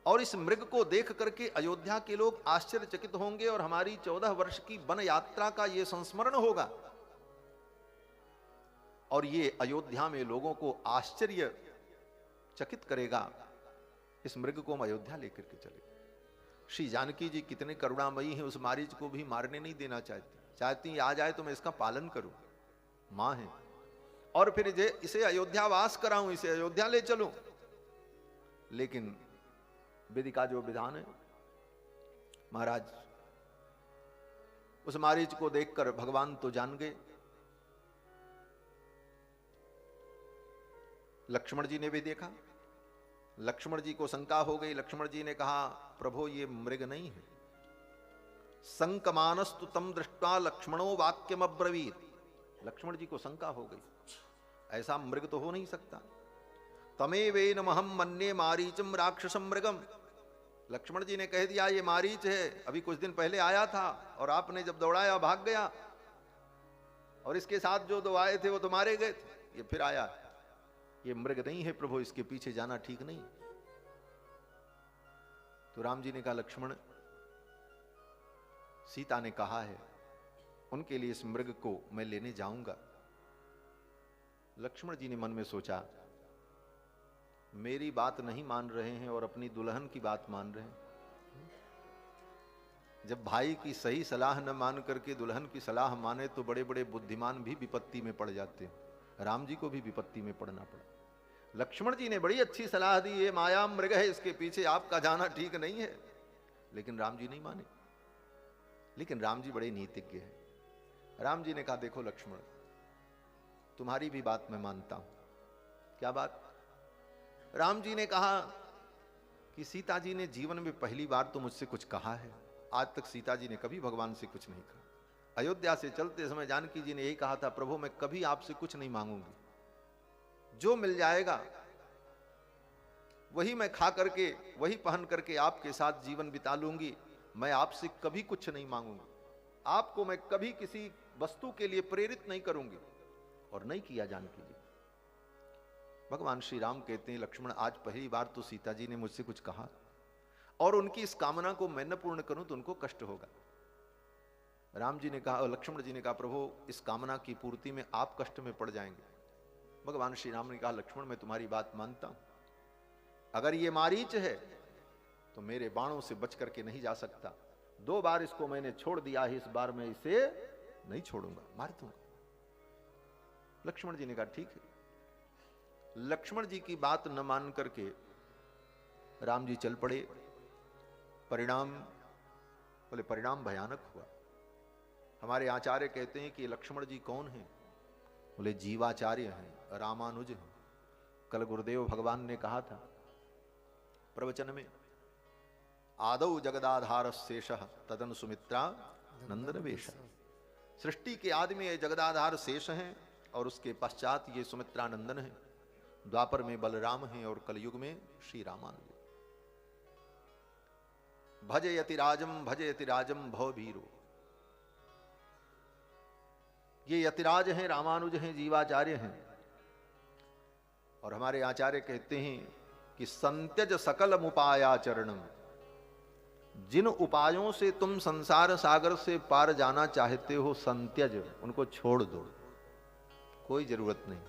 [SPEAKER 1] और इस मृग को देख करके अयोध्या के लोग आश्चर्यचकित होंगे और हमारी 14 वर्ष की वन यात्रा का यह संस्मरण होगा और ये अयोध्या में लोगों को आश्चर्य चकित करेगा। इस मृग को हम अयोध्या लेकर के चले। श्री जानकी जी कितने करुणामयी हैं, उस मारीच को भी मारने नहीं देना चाहती आ जाए तो मैं इसका पालन करूं, मां है, और फिर इसे अयोध्या वास कराऊं, इसे अयोध्या ले चलूं। लेकिन विधि का जो विधान है, महाराज उस मारीच को देखकर भगवान तो जान गए। लक्ष्मण जी ने भी देखा, लक्ष्मण जी को शंका हो गई। लक्ष्मण जी ने कहा, प्रभु ये मृग नहीं है। संकमानस्तु तम दृष्ट्वा लक्ष्मणो वाक्यम अब्रवीत। लक्ष्मण जी को शंका हो गई, ऐसा मृग तो हो नहीं सकता। तमेवेनमहं मन्ये मारीचम राक्षसम मृगम। लक्ष्मण जी ने कह दिया ये मारीच है, अभी कुछ दिन पहले आया था और आपने जब दौड़ाया भाग गया और इसके साथ जो दो आए थे वो तो मारे गए थे, ये फिर आया। ये मृग नहीं है प्रभु, इसके पीछे जाना ठीक नहीं। तो राम जी ने कहा, लक्ष्मण सीता ने कहा है उनके लिए इस मृग को मैं लेने जाऊंगा। लक्ष्मण जी ने मन में सोचा, मेरी बात नहीं मान रहे हैं और अपनी दुल्हन की बात मान रहे हैं। जब भाई की सही सलाह न मान करके दुल्हन की सलाह माने तो बड़े बड़े बुद्धिमान भी विपत्ति में पड़ जाते हैं। राम जी को भी विपत्ति में पड़ना पड़ा। लक्ष्मण जी ने बड़ी अच्छी सलाह दी, ये माया मृग है, इसके पीछे आपका जाना ठीक नहीं है, लेकिन राम जी नहीं माने। लेकिन राम जी बड़े नीतिज्ञ हैं। राम जी ने कहा, देखो लक्ष्मण, तुम्हारी भी बात मैं मानता हूं। क्या बात? राम जी ने कहा कि सीता जी ने जीवन में पहली बार तो मुझसे कुछ कहा है। आज तक सीता जी ने कभी भगवान से कुछ नहीं कहा। अयोध्या से चलते समय जानकी जी ने यही कहा था, प्रभु मैं कभी आपसे कुछ नहीं मांगूंगी, जो मिल जाएगा वही मैं खा करके, वही पहन करके आपके साथ जीवन बिता लूंगी। मैं आपसे कभी कुछ नहीं मांगूंगी, आपको मैं कभी किसी वस्तु के लिए प्रेरित नहीं करूंगी। और नहीं किया जानकी जी। भगवान श्री राम कहते हैं, लक्ष्मण आज पहली बार तो सीता जी ने मुझसे कुछ कहा और उनकी इस कामना को मैं न पूर्ण करूं तो उनको कष्ट होगा। राम जी ने कहा, और लक्ष्मण जी ने कहा, प्रभु इस कामना की पूर्ति में आप कष्ट में पड़ जाएंगे। भगवान श्री राम ने कहा, लक्ष्मण मैं तुम्हारी बात मानता हूं, अगर ये मारीच है तो मेरे बाणों से बच करके नहीं जा सकता। 2 बार इसको मैंने छोड़ दिया है, इस बार मैं इसे नहीं छोड़ूंगा, मार दूंगा। लक्ष्मण जी ने कहा ठीक है। लक्ष्मण जी की बात न मान करके राम जी चल पड़े। परिणाम भयानक हुआ। हमारे आचार्य कहते हैं कि लक्ष्मण जी कौन हैं? बोले जीवाचार्य हैं, रामानुज हैं। कल गुरुदेव भगवान ने कहा था प्रवचन में, आदौ जगदाधार शेषः तदन सुमित्रा नंदन वेश। सृष्टि के आदि में ये जगदाधार शेष हैं और उसके पश्चात ये सुमित्रा नंदन है। द्वापर में बलराम हैं और कलयुग में श्री रामानुज। भजयति राजम भव भीरो। ये यतिराज हैं, रामानुज हैं, जीवाचार्य हैं। और हमारे आचार्य कहते हैं कि संत्यज सकल उपायाचरणम, जिन उपायों से तुम संसार सागर से पार जाना चाहते हो, संत्यज, उनको छोड़ दो, कोई जरूरत नहीं।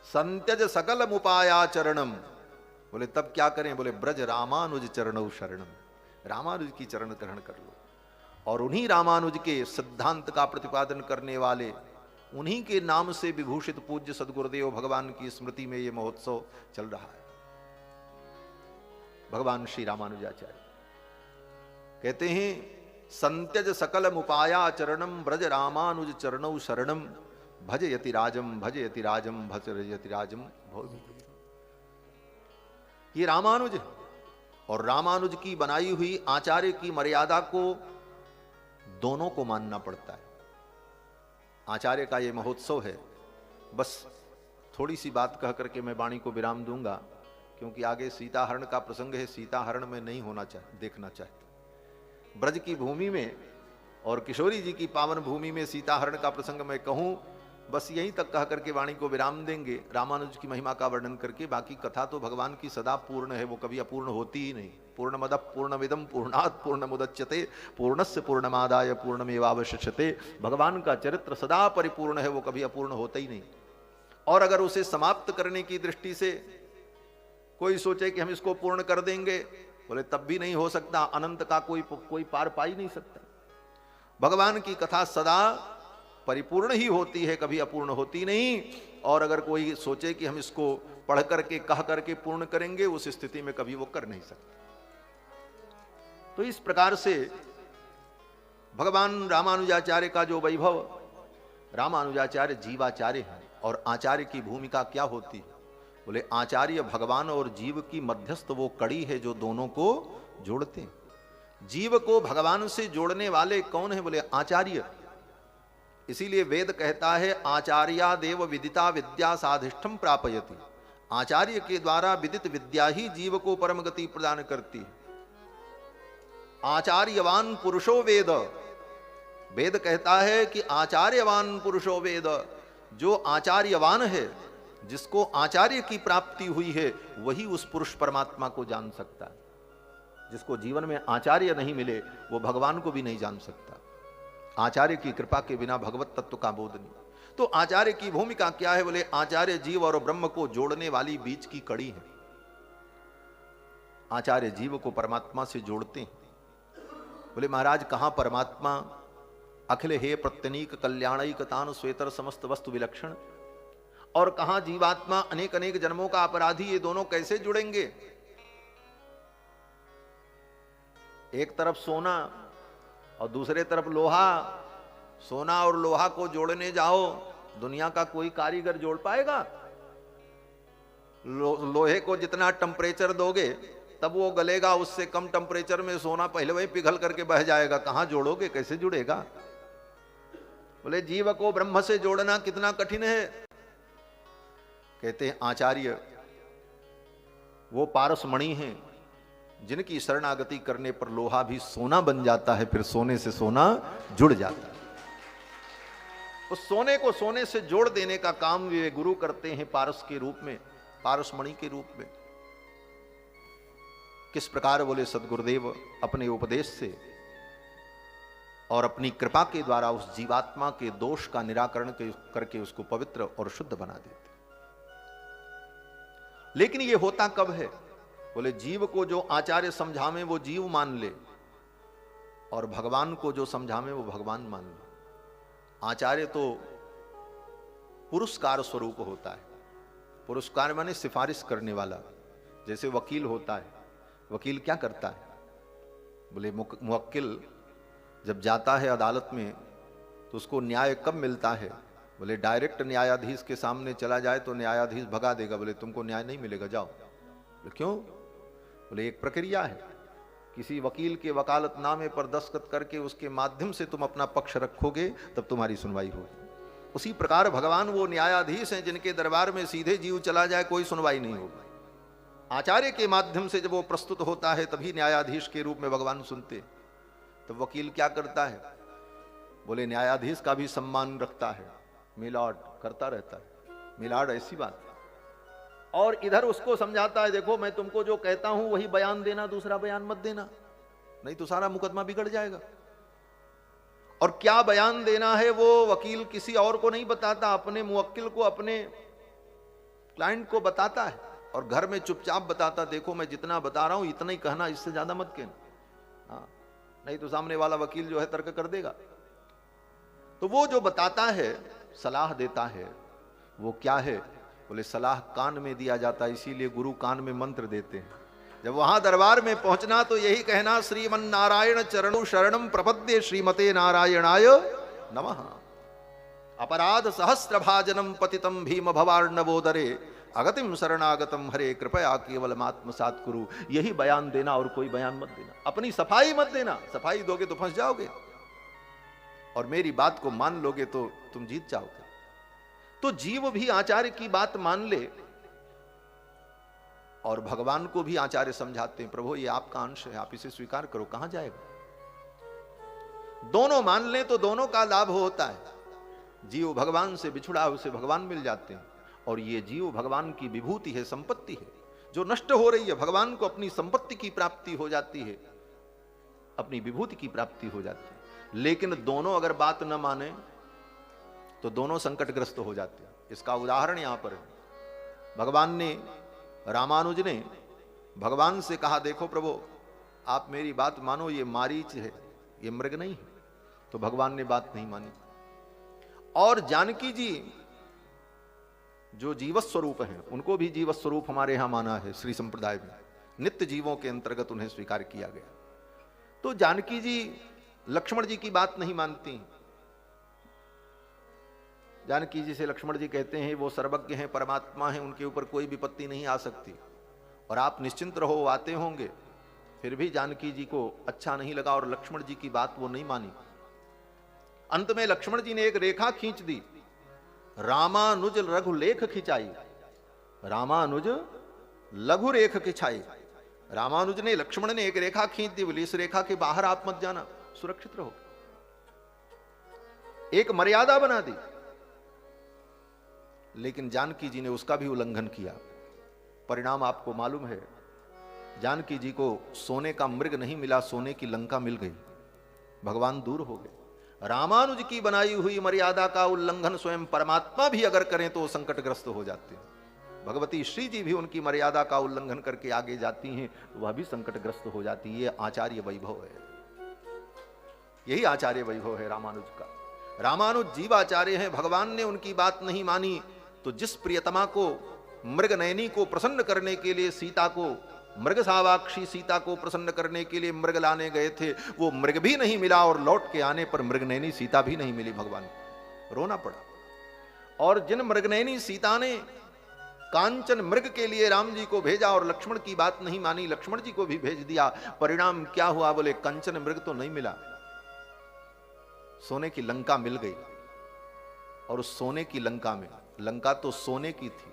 [SPEAKER 1] संत्यज सकल उपायाचरणम, बोले तब क्या करें? बोले ब्रज रामानुज चरणौ शरणम, रामानुज की चरण ग्रहण कर लो। और उन्हीं रामानुज के सिद्धांत का प्रतिपादन करने वाले, उन्हीं के नाम से विभूषित पूज्य सदगुरुदेव भगवान की स्मृति में यह महोत्सव चल रहा है। भगवान श्री रामानुजाचार्य कहते हैं संत्यज सकल उपायाचरणम ब्रज रामानुज चरणौ शरणम भज यतिराजम भज यतिराजम भज यतिराजम। ये रामानुज है, और रामानुज की बनाई हुई आचार्य की मर्यादा को दोनों को मानना पड़ता है। आचार्य का ये महोत्सव है। बस थोड़ी सी बात कह करके मैं वाणी को विराम दूंगा, क्योंकि आगे सीताहरण का प्रसंग है। सीताहरण में नहीं होना देखना चाहते। ब्रज की भूमि में और किशोरी जी की पावन भूमि में सीताहरण का प्रसंग मैं कहूं, बस यहीं तक कह करके वाणी को विराम देंगे, रामानुज की महिमा का वर्णन करके। बाकी कथा तो भगवान की सदा पूर्ण है, वो कभी अपूर्ण होती ही नहीं। पूर्णमद पूर्णमिदं पूर्णात् पूर्णमुदच्यते पूर्णस्य पूर्णमादाय पूर्णमेवावशिष्यते। भगवान का चरित्र सदा परिपूर्ण है, वो कभी अपूर्ण होता ही नहीं। और अगर उसे समाप्त करने की दृष्टि से कोई सोचे कि हम इसको पूर्ण कर देंगे, बोले तब भी नहीं हो सकता। अनंत का कोई पार पा ही नहीं सकता। भगवान की कथा सदा परिपूर्ण ही होती है, कभी अपूर्ण होती नहीं। और अगर कोई सोचे कि हम इसको पढ़ करके कह करके पूर्ण करेंगे, उस स्थिति में कभी वो कर नहीं सकते। तो इस प्रकार से भगवान रामानुजाचार्य का जो वैभव, रामानुजाचार्य जीवाचार्य है। और आचार्य की भूमिका क्या होती है? बोले आचार्य भगवान और जीव की मध्यस्थ वो कड़ी है जो दोनों को जोड़ते हैं। जीव को भगवान से जोड़ने वाले कौन है? बोले आचार्य। इसीलिए वेद कहता है आचार्या देव विदिता विद्या साधिष्ठम प्रापयति। आचार्य के द्वारा विदित विद्या ही जीव को परम गति प्रदान करती है। आचार्यवान पुरुषो वेद, वेद कहता है कि आचार्यवान पुरुषो वेद। जो आचार्यवान है, जिसको आचार्य की प्राप्ति हुई है, वही उस पुरुष परमात्मा को जान सकता है। जिसको जीवन में आचार्य नहीं मिले, वो भगवान को भी नहीं जान सकता। आचार्य की कृपा के बिना भगवत तत्व का बोध नहीं। तो आचार्य की भूमिका क्या है? बोले आचार्य जीव और ब्रह्म को जोड़ने वाली बीच की कड़ी है। आचार्य जीव को परमात्मा से जोड़ते हैं। बोले महाराज कहां परमात्मा? अखिल हे प्रत्यनीक कल्याणैकतान श्वेतर समस्त वस्तु विलक्षण। और कहां जीवात्मा अनेक अनेक जन्मों का अपराधी। ये दोनों कैसे जुड़ेंगे? एक तरफ सोना और दूसरे तरफ लोहा। सोना और लोहा को जोड़ने जाओ, दुनिया का कोई कारीगर जोड़ पाएगा? लोहे को जितना टेम्परेचर दोगे तब वो गलेगा, उससे कम टेम्परेचर में सोना पहले वही पिघल करके बह जाएगा। कहां जोड़ोगे? कैसे जुड़ेगा? बोले जीव को ब्रह्म से जोड़ना कितना कठिन है। कहते हैं आचार्य वो पारसमणि हैं जिनकी शरणागति करने पर लोहा भी सोना बन जाता है, फिर सोने से सोना जुड़ जाता है। उस सोने को सोने से जोड़ देने का काम वे गुरु करते हैं पारस के रूप में, पारसमणि के रूप में। किस प्रकार? बोले सदगुरुदेव अपने उपदेश से और अपनी कृपा के द्वारा उस जीवात्मा के दोष का निराकरण करके उसको पवित्र और शुद्ध बना देते। लेकिन ये होता कब है? बोले जीव को जो आचार्य समझावे वो जीव मान ले, और भगवान को जो समझावे वो भगवान मान ले। आचार्य तो पुरस्कार स्वरूप होता है। पुरस्कार माने सिफारिश करने वाला। जैसे वकील होता है, वकील क्या करता है? बोले मुवक्किल जब जाता है अदालत में तो उसको न्याय कब मिलता है? बोले डायरेक्ट न्यायाधीश के सामने चला जाए तो न्यायाधीश भगा देगा, बोले तुमको न्याय नहीं मिलेगा, जाओ। बोले क्यों? बोले एक प्रक्रिया है। किसी वकील के वकालतनामे पर दस्तखत करके उसके माध्यम से तुम अपना पक्ष रखोगे तब तुम्हारी सुनवाई होगी। उसी प्रकार भगवान वो न्यायाधीश हैं जिनके दरबार में सीधे जीव चला जाए कोई सुनवाई नहीं होगी। आचार्य के माध्यम से जब वो प्रस्तुत होता है तभी न्यायाधीश के रूप में भगवान सुनते। तो वकील क्या करता है? बोले न्यायाधीश का भी सम्मान रखता है, मिलॉर्ड करता रहता है, मिलॉर्ड ऐसी बात। और इधर उसको समझाता है, देखो मैं तुमको जो कहता हूं वही बयान देना, दूसरा बयान मत देना, नहीं तो सारा मुकदमा बिगड़ जाएगा। और क्या बयान देना है वो वकील किसी और को नहीं बताता, अपने मुवक्किल को, अपने क्लाइंट को बताता है, और घर में चुपचाप बताता, देखो मैं जितना बता रहा हूं इतना ही कहना, इससे ज्यादा मत कहना, हाँ नहीं तो सामने वाला वकील जो है तर्क कर देगा। तो वो जो बताता है, सलाह देता है, वो क्या है? बोले सलाह कान में दिया जाता है, इसीलिए गुरु कान में मंत्र देते हैं। जब वहां दरबार में पहुंचना तो यही कहना, श्रीमन नारायण चरणु शरणम प्रपद्ये श्रीमते नारायणाय नमः। अपराध सहस्र भाजनम पतितम भीम भवार्णवोदरे अगतिम शरणागतम हरे कृपया केवल आत्मसात कुरु। यही बयान देना और कोई बयान मत देना। अपनी सफाई मत देना, सफाई दोगे तो फंस जाओगे, और मेरी बात को मान लोगे तो तुम जीत जाओगे। तो जीव भी आचार्य की बात मान ले, और भगवान को भी आचार्य समझाते हैं, प्रभु ये आपका अंश है, आप इसे स्वीकार करो, कहां जाएगा। दोनों मान ले तो दोनों का लाभ होता है। जीव भगवान से बिछुड़ा, उसे भगवान मिल जाते हैं, और ये जीव भगवान की विभूति है, संपत्ति है, जो नष्ट हो रही है। भगवान को अपनी संपत्ति की प्राप्ति हो जाती है, अपनी विभूति की प्राप्ति हो जाती है। लेकिन दोनों अगर बात न माने तो दोनों संकटग्रस्त हो जाते हैं। इसका उदाहरण यहां पर है। भगवान ने, रामानुज ने भगवान से कहा, देखो प्रभु आप मेरी बात मानो, ये मारीच है, ये मृग नहीं है। तो भगवान ने बात नहीं मानी। और जानकी जी जो जीवत स्वरूप हैं, उनको भी जीवत स्वरूप हमारे यहां माना है श्री संप्रदाय में, नित्य जीवों के अंतर्गत उन्हें स्वीकार किया गया। तो जानकी जी लक्ष्मण जी की बात नहीं मानती। जानकी जी से लक्ष्मण जी कहते हैं वो सर्वज्ञ हैं, परमात्मा हैं, उनके ऊपर कोई विपत्ति नहीं आ सकती, और आप निश्चिंत रहो, आते होंगे। फिर भी जानकी जी को अच्छा नहीं लगा और लक्ष्मण जी की बात वो नहीं मानी। अंत में लक्ष्मण जी ने एक रेखा खींच दी, रामानुज रघु लेख खिंचाई, रामानुज लघु रेख खिंचाई। रामानुज ने, लक्ष्मण ने एक रेखा खींच दी, बोली इस रेखा के बाहर आप मत जाना, सुरक्षित रहो। एक मर्यादा बना दी। लेकिन जानकी जी ने उसका भी उल्लंघन किया। परिणाम आपको मालूम है, जानकी जी को सोने का मृग नहीं मिला, सोने की लंका मिल गई। भगवान दूर हो गए। रामानुज की बनाई हुई मर्यादा का उल्लंघन स्वयं परमात्मा भी अगर करें तो संकटग्रस्त हो जाते हैं। भगवती श्री जी भी उनकी मर्यादा का उल्लंघन करके आगे जाती हैं, वह भी संकटग्रस्त हो जाती है। ये आचार्य वैभव है, यही आचार्य वैभव है रामानुज का। रामानुज जीवाचार्य हैं, भगवान ने उनकी बात नहीं मानी। तो जिस प्रियतमा को, मृग नयनी को प्रसन्न करने के लिए, सीता को, मृग सावाक्षी सीता को प्रसन्न करने के लिए मृग लाने गए थे, वो मृग भी नहीं मिला, और लौट के आने पर मृगनयनी सीता भी नहीं मिली। भगवान को रोना पड़ा। और जिन मृगनयनी सीता ने कांचन मृग के लिए राम जी को भेजा और लक्ष्मण की बात नहीं मानी, लक्ष्मण जी को भी भेज दिया। परिणाम क्या हुआ? बोले कंचन मृग तो नहीं मिला, सोने की लंका मिल गई। और उस सोने की लंका में, लंका तो सोने की थी,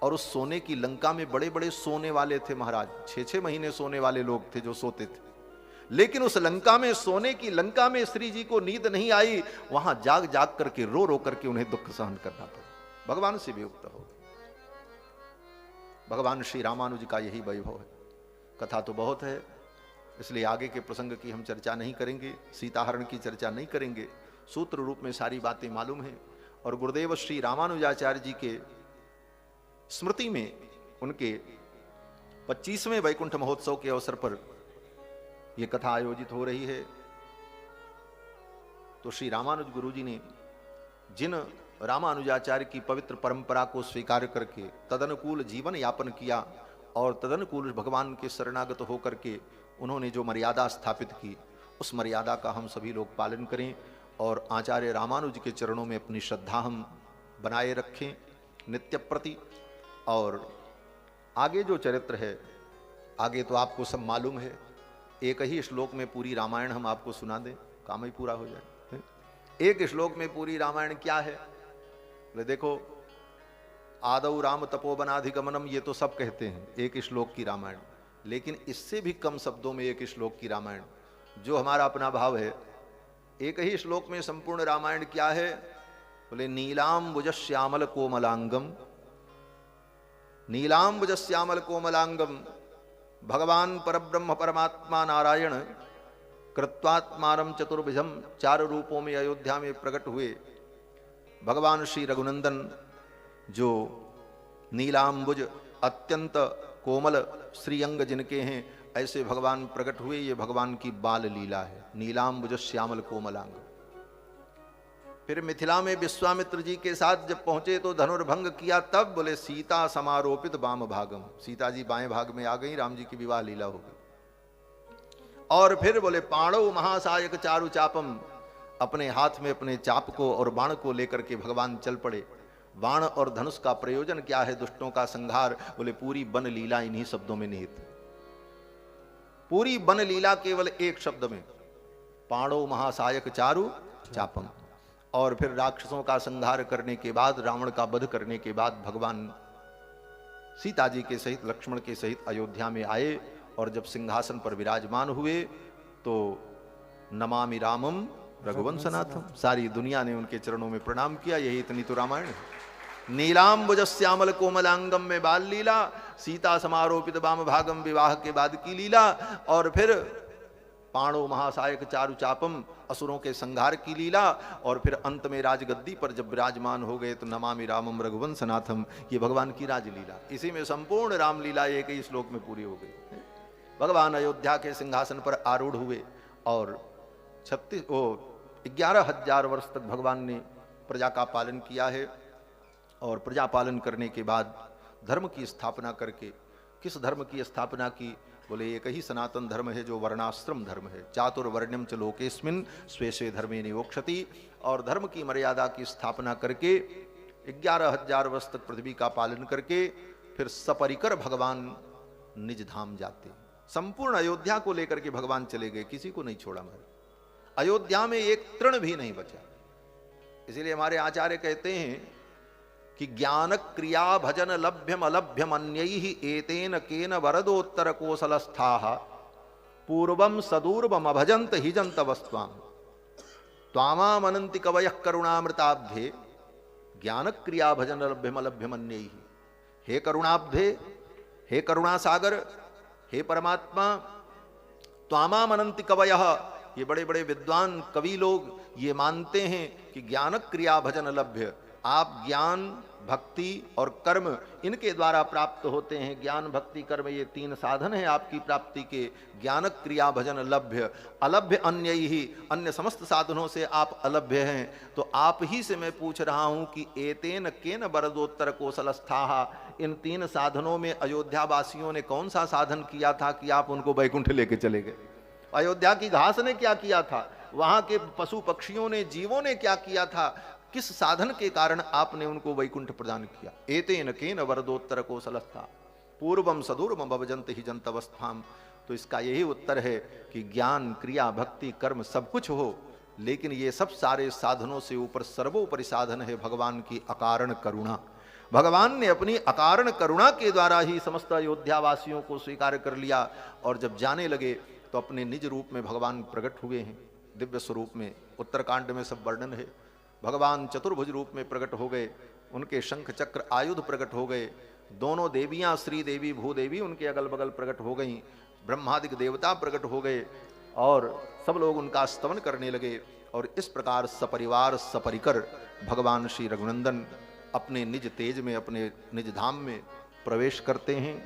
[SPEAKER 1] और उस सोने की लंका में बड़े बड़े सोने वाले थे महाराज। 6-6 महीने सोने वाले लोग थे जो सोते थे। लेकिन उस लंका में, सोने की लंका में श्री जी को नींद नहीं आई। वहां जाग जाग करके, रो रो करके उन्हें दुख सहन करना पड़ा। भगवान से वियुक्त हो। भगवान श्री रामानुज का यही वैभव है। कथा तो बहुत है, इसलिए आगे के प्रसंग की हम चर्चा नहीं करेंगे, सीताहरण की चर्चा नहीं करेंगे। सूत्र रूप में सारी बातें मालूम है। और गुरुदेव श्री रामानुजाचार्य जी के स्मृति में, उनके 25वें वैकुंठ महोत्सव के अवसर पर यह कथा आयोजित हो रही है। तो श्री रामानुज गुरु जी ने जिन रामानुजाचार्य की पवित्र परंपरा को स्वीकार करके तदनुकूल जीवन यापन किया, और तदनुकूल भगवान के शरणागत होकर के उन्होंने जो मर्यादा स्थापित की, उस मर्यादा का हम सभी लोग पालन करें, और आचार्य रामानुज के चरणों में अपनी श्रद्धा हम बनाए रखें नित्य प्रति। और आगे जो चरित्र है, आगे तो आपको सब मालूम है। एक ही श्लोक में पूरी रामायण हम आपको सुना दें, काम ही पूरा हो जाए। एक श्लोक में पूरी रामायण क्या है? बोले देखो, आदौ राम तपोवनाधिगमनम, ये तो सब कहते हैं एक श्लोक की रामायण। लेकिन इससे भी कम शब्दों में एक श्लोक की रामायण, जो हमारा अपना भाव है, एक ही श्लोक में संपूर्ण रामायण क्या है? बोले नीलांबुज श्यामल कोमलांगम, नीलांबुज श्यामल कोमलांगम, भगवान परब्रह्म परमात्मा नारायण कृत्वात्मानम चतुर्भुजम, 4 रूपों में अयोध्या में प्रकट हुए भगवान श्री रघुनंदन, जो नीलांबुज अत्यंत कोमल श्रीअंग जिनके हैं, ऐसे भगवान प्रकट हुए। ये भगवान की बाल लीला है, नीलांबुज श्यामल कोमलांग। फिर मिथिला में विश्वामित्र जी के साथ जब पहुंचे तो धनुर्भंग किया, तब बोले सीता समारोपित वाम भागम, सीता जी बाएं भाग में आ गई, राम जी की विवाह लीला हो गई। और फिर बोले पाणव महासायक चारु चापम, अपने हाथ में अपने चाप को और बाण को लेकर के भगवान चल पड़े। बाण और धनुष का प्रयोजन क्या है? दुष्टों का संहार। बोले पूरी वन लीला इन्हीं शब्दों में निहित, पूरी वन लीला केवल एक शब्द में, पाणव महासायक चारु चापम। और फिर राक्षसों का संहार करने के बाद, रावण का वध करने के बाद भगवान सीता जी के सहित लक्ष्मण के सहित अयोध्या में आए। और जब सिंहासन पर विराजमान हुए तो नमामि रामम रघुवंशनाथम, सारी दुनिया ने उनके चरणों में प्रणाम किया। यही इतनी तो रामायण है। नीलांबुज श्यामल कोमलांगम में बाल लीला, सीता समारोपित वाम भागम विवाह के बाद की लीला, और फिर पाणो महासायक चारु चापम असुरों के संहार की लीला, और फिर अंत में राजगद्दी पर जब विराजमान हो गए तो नमामि रामम रघुवंशनाथम, ये भगवान की राजलीला। इसी में संपूर्ण रामलीला एक ही श्लोक में पूरी हो गई। भगवान अयोध्या के सिंहासन पर आरूढ़ हुए और 11,000 वर्ष तक भगवान ने प्रजा का पालन किया है। और प्रजा पालन करने के बाद धर्म की स्थापना करके, किस धर्म की स्थापना की? बोले एक ही सनातन धर्म है जो वर्णाश्रम धर्म है। चातुर्वर्ण्यम च लोकेस्मिन् स्वे स्वे धर्मे निवोक्षति। और धर्म की मर्यादा की स्थापना करके 11,000 वर्ष तक पृथ्वी का पालन करके फिर सपरिकर भगवान निज धाम जाते। संपूर्ण अयोध्या को लेकर के भगवान चले गए, किसी को नहीं छोड़ा। हमारे अयोध्या में एक तृण भी नहीं बचा। इसीलिए हमारे आचार्य कहते हैं कि ज्ञान क्रिया भजन लभ्यम अलभ्यम अन्यैहि एतेन केन वरदोत्तर कोसलस्थाः पूर्वम सदूर्वम अभजंत हिजंत वस्त्वाम त्वामामनन्ति कवयः करुणामृताब्धे ज्ञान क्रिया भजन लभ्यम अलभ्यम अन्यैहि। हे करुणाब्धे, हे करुणा सागर, हे परमात्मा, त्वामामनन्ति कवयः, ये बड़े बड़े विद्वान कवि लोग ये मानते हैं कि ज्ञान क्रिया भजन लभ्य, आप ज्ञान भक्ति और कर्म इनके द्वारा प्राप्त होते हैं। ज्ञान भक्ति कर्म ये 3 साधन हैं आपकी प्राप्ति के। ज्ञान क्रिया भजन लभ्य, अलभ्य अन्य ही, अन्य समस्त साधनों से आप अलभ्य हैं। तो आप ही से मैं पूछ रहा हूं कि एतेन केन वरदोत्तर कोसलस्थाः, इन 3 साधनों में अयोध्या वासियों ने कौन सा साधन किया था कि आप उनको वैकुंठ लेके चले गए? अयोध्या की घास ने क्या किया था? वहां के पशु पक्षियों ने, जीवों ने क्या किया था? किस साधन के कारण आपने उनको वैकुंठ प्रदान किया? एतेन केन वरदोत्तर कोसलस्था पूर्वम सदूर्वम भजंत ही जंतवस्थाम। तो इसका यही उत्तर है कि ज्ञान क्रिया भक्ति कर्म सब कुछ हो, लेकिन ये सब सारे साधनों से ऊपर सर्वोपरि साधन है भगवान की अकारण करुणा। भगवान ने अपनी अकारण करुणा के द्वारा ही समस्त अयोध्या वासियों को स्वीकार कर लिया। और जब जाने लगे तो अपने निज रूप में भगवान प्रकट हुए हैं, दिव्य स्वरूप में। उत्तरकांड में सब वर्णन है। भगवान चतुर्भुज रूप में प्रकट हो गए, उनके शंख चक्र आयुध प्रकट हो गए। दोनों देवियां श्री देवी भूदेवी उनके अगल बगल प्रकट हो गईं। ब्रह्मादिक देवता प्रकट हो गए और सब लोग उनका स्तवन करने लगे। और इस प्रकार सपरिवार सपरिकर भगवान श्री रघुनंदन अपने निज तेज में, अपने निज धाम में प्रवेश करते हैं।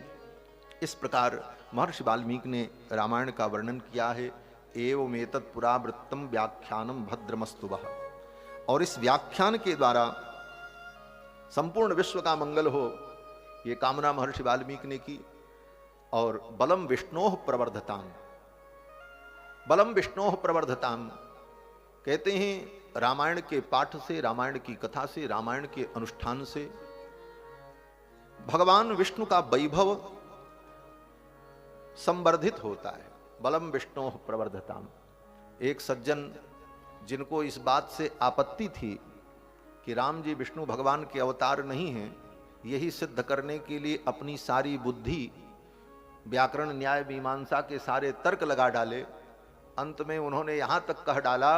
[SPEAKER 1] इस प्रकार महर्षि वाल्मीकि ने रामायण का वर्णन किया है। एवमेतत् पुरावृत्तम व्याख्यानम भद्रमस्तु वः। और इस व्याख्यान के द्वारा संपूर्ण विश्व का मंगल हो, ये कामना महर्षि वाल्मीकि ने की। और बलम विष्णोः प्रवर्धताम, बलम विष्णोः प्रवर्धताम कहते हैं रामायण के पाठ से, रामायण की कथा से, रामायण के अनुष्ठान से भगवान विष्णु का वैभव संवर्धित होता है। बलम विष्णोः प्रवर्धताम। एक सज्जन जिनको इस बात से आपत्ति थी कि राम जी विष्णु भगवान के अवतार नहीं हैं, यही सिद्ध करने के लिए अपनी सारी बुद्धि, व्याकरण न्याय मीमांसा के सारे तर्क लगा डाले। अंत में उन्होंने यहां तक कह डाला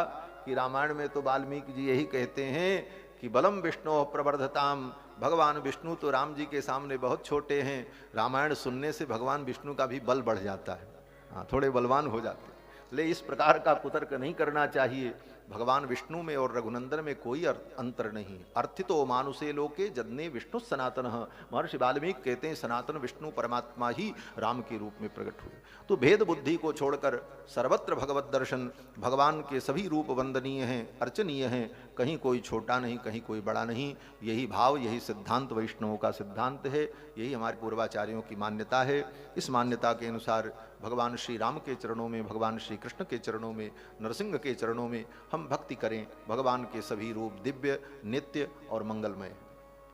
[SPEAKER 1] कि रामायण में तो वाल्मीकि जी यही कहते हैं कि बलम विष्णु प्रवर्धताम, भगवान विष्णु तो राम जी के सामने बहुत छोटे हैं। रामायण सुनने से भगवान विष्णु का भी बल बढ़ जाता है, हाँ थोड़े बलवान हो जाते हैं। ले इस प्रकार का कुतर्क नहीं करना चाहिए। भगवान विष्णु में और रघुनंदन में कोई अंतर नहीं। अर्थितो मानुषे लोके जन्ने विष्णु सनातन। महर्षि वाल्मीकि कहते हैं सनातन विष्णु परमात्मा ही राम के रूप में प्रकट हुए। तो भेद बुद्धि को छोड़कर सर्वत्र भगवत दर्शन, भगवान के सभी रूप वंदनीय हैं, अर्चनीय हैं, कहीं कोई छोटा नहीं, कहीं कोई बड़ा नहीं। यही भाव, यही सिद्धांत वैष्णवों का सिद्धांत है, यही हमारे पूर्वाचार्यों की मान्यता है। इस मान्यता के अनुसार भगवान श्री राम के चरणों में, भगवान श्री कृष्ण के चरणों में, नरसिंह के चरणों में हम भक्ति करें। भगवान के सभी रूप दिव्य, नित्य और मंगलमय।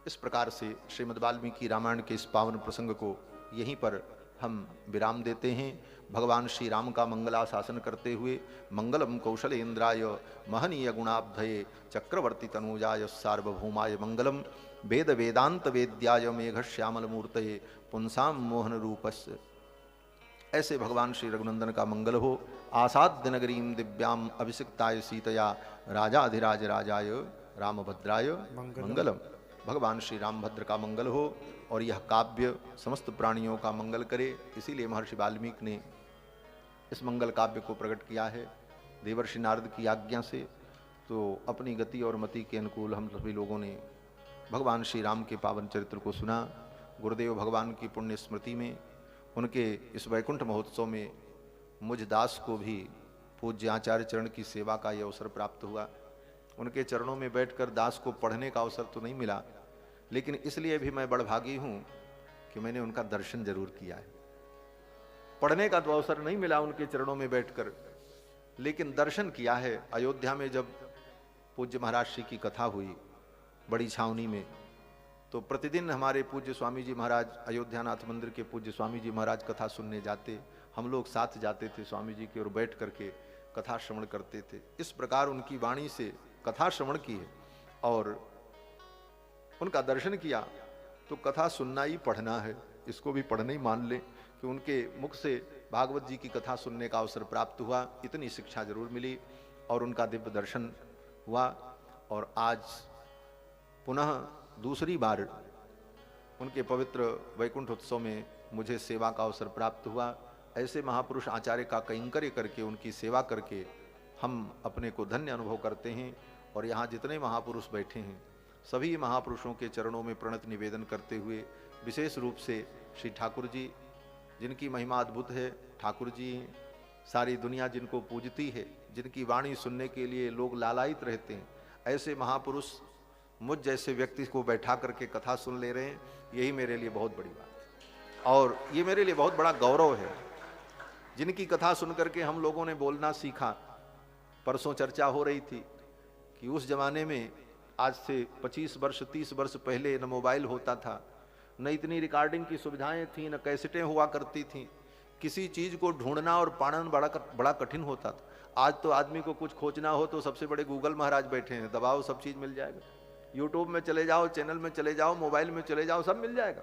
[SPEAKER 1] इस प्रकार से श्रीमद् वाल्मीकि रामायण के इस पावन प्रसंग को यहीं पर हम विराम देते हैं। भगवान श्री राम का मंगलाशासन करते हुए मंगलम कौशलेन्द्राय महनीय गुणाब्धये चक्रवर्ती तनूजाय सार्वभौमाय मंगलम वेद वेदांत वेद्याय मेघ श्यामल मूर्तये पुंसाम मोहन रूपस्य। ऐसे भगवान श्री रघुनंदन का मंगल हो। आसाद्य नगरीम दिव्याम अभिषिक्ताय सीतया राजाधिराज राजाय रामभद्राय मंगलम। भगवान श्री रामभद्र का मंगल हो और यह काव्य समस्त प्राणियों का मंगल करे। इसीलिए महर्षि वाल्मीकि ने इस मंगल काव्य को प्रकट किया है देवर्षि नारद की आज्ञा से। तो अपनी गति और मति के अनुकूल हम सभी लोगों ने भगवान श्री राम के पावन चरित्र को सुना। गुरुदेव भगवान की पुण्य स्मृति में, उनके इस वैकुंठ महोत्सव में मुझ दास को भी पूज्य आचार्य चरण की सेवा का यह अवसर प्राप्त हुआ। उनके चरणों में बैठकर दास को पढ़ने का अवसर तो नहीं मिला, लेकिन इसलिए भी मैं बड़भागी हूँ कि मैंने उनका दर्शन जरूर किया है। पढ़ने का तो अवसर नहीं मिला उनके चरणों में बैठकर, लेकिन दर्शन किया है। अयोध्या में जब पूज्य महाराज श्री की कथा हुई बड़ी छावनी में, तो प्रतिदिन हमारे पूज्य स्वामी जी महाराज, अयोध्यानाथ मंदिर के पूज्य स्वामी जी महाराज कथा सुनने जाते, हम लोग साथ जाते थे स्वामी जी की और बैठ करके कथा श्रवण करते थे। इस प्रकार उनकी वाणी से कथा श्रवण की है और उनका दर्शन किया। तो कथा सुनना ही पढ़ना है, इसको भी पढ़ना ही मान ले कि उनके मुख से भागवत जी की कथा सुनने का अवसर प्राप्त हुआ। इतनी शिक्षा जरूर मिली और उनका दिव्य दर्शन हुआ। और आज पुनः दूसरी बार उनके पवित्र वैकुंठ उत्सव में मुझे सेवा का अवसर प्राप्त हुआ। ऐसे महापुरुष आचार्य का कैंकर्य करके, उनकी सेवा करके हम अपने को धन्य अनुभव करते हैं। और यहाँ जितने महापुरुष बैठे हैं सभी महापुरुषों के चरणों में प्रणत निवेदन करते हुए, विशेष रूप से श्री ठाकुर जी जिनकी महिमा अद्भुत है, ठाकुर जी सारी दुनिया जिनको पूजती है, जिनकी वाणी सुनने के लिए लोग लालायित रहते हैं, ऐसे महापुरुष मुझ जैसे व्यक्ति को बैठा करके कथा सुन ले रहे हैं, यही मेरे लिए बहुत बड़ी बात है और ये मेरे लिए बहुत बड़ा गौरव है। जिनकी कथा सुन करके हम लोगों ने बोलना सीखा। परसों चर्चा हो रही थी कि उस जमाने में, आज से 25 वर्ष 30 वर्ष पहले न मोबाइल होता था, न इतनी रिकॉर्डिंग की सुविधाएं थी, न कैसेटें हुआ करती थी। किसी चीज को ढूंढना और पाना बड़ा कठिन होता था। आज तो आदमी को कुछ खोजना हो तो सबसे बड़े गूगल महाराज बैठे हैं, दबाओ सब चीज मिल जाएगा। यूट्यूब में चले जाओ, चैनल में चले जाओ, मोबाइल में चले जाओ, सब मिल जाएगा।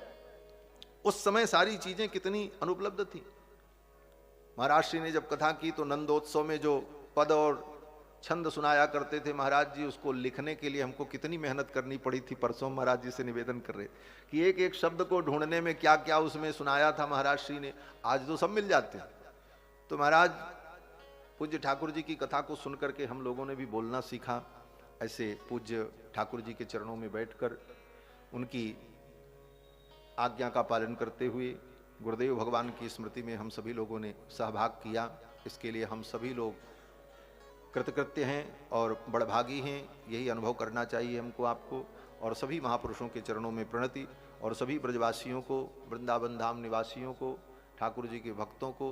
[SPEAKER 1] उस समय सारी चीजें कितनी अनुपलब्ध थी। महाराज श्री ने जब कथा की तो नंदोत्सव में जो पद और छंद सुनाया करते थे महाराज जी, उसको लिखने के लिए हमको कितनी मेहनत करनी पड़ी थी। परसों महाराज जी से निवेदन कर रहे कि एक एक शब्द को ढूंढने में क्या क्या उसमें सुनाया था महाराज श्री ने, आज तो सब मिल जाते हैं। तो महाराज पूज्य ठाकुर जी की कथा को सुन करके हम लोगों ने भी बोलना सीखा। ऐसे पूज्य ठाकुर जी के चरणों में बैठकर उनकी आज्ञा का पालन करते हुए गुरुदेव भगवान की स्मृति में हम सभी लोगों ने सहभाग किया। इसके लिए हम सभी लोग कृतकृत्य हैं और बड़भागी हैं। यही अनुभव करना चाहिए हमको, आपको। और सभी महापुरुषों के चरणों में प्रणति और सभी ब्रजवासियों को, वृंदावन धाम निवासियों को, ठाकुर जी के भक्तों को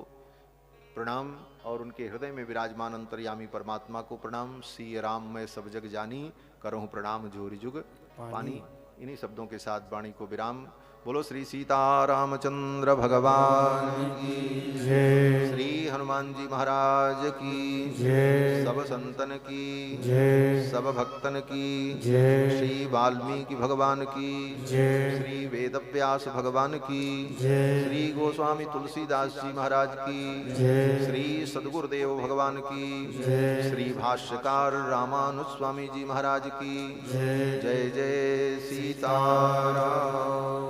[SPEAKER 1] प्रणाम और उनके हृदय में विराजमान अंतर्यामी परमात्मा को प्रणाम। सी राम मैं सब जग जानी, करहूँ प्रणाम जोरी जुग पानी। इन्हीं शब्दों के साथ वाणी को विराम। बोलो श्री सीतारामचंद्र भगवान की
[SPEAKER 2] जय,
[SPEAKER 1] श्री हनुमान जी महाराज की
[SPEAKER 2] जय,
[SPEAKER 1] सब संतन की
[SPEAKER 2] जय,
[SPEAKER 1] सब भक्तन की
[SPEAKER 2] जय,
[SPEAKER 1] श्री वाल्मीकि भगवान की
[SPEAKER 2] जय,
[SPEAKER 1] श्री वेदव्यास भगवान की
[SPEAKER 2] जय,
[SPEAKER 1] श्री गोस्वामी तुलसीदास जी महाराज की
[SPEAKER 2] जय,
[SPEAKER 1] श्री सद्गुरुदेव भगवान की
[SPEAKER 2] जय,
[SPEAKER 1] श्री भाष्यकार रामानुज स्वामी जी महाराज की
[SPEAKER 2] जय,
[SPEAKER 1] जय जय सीताराम।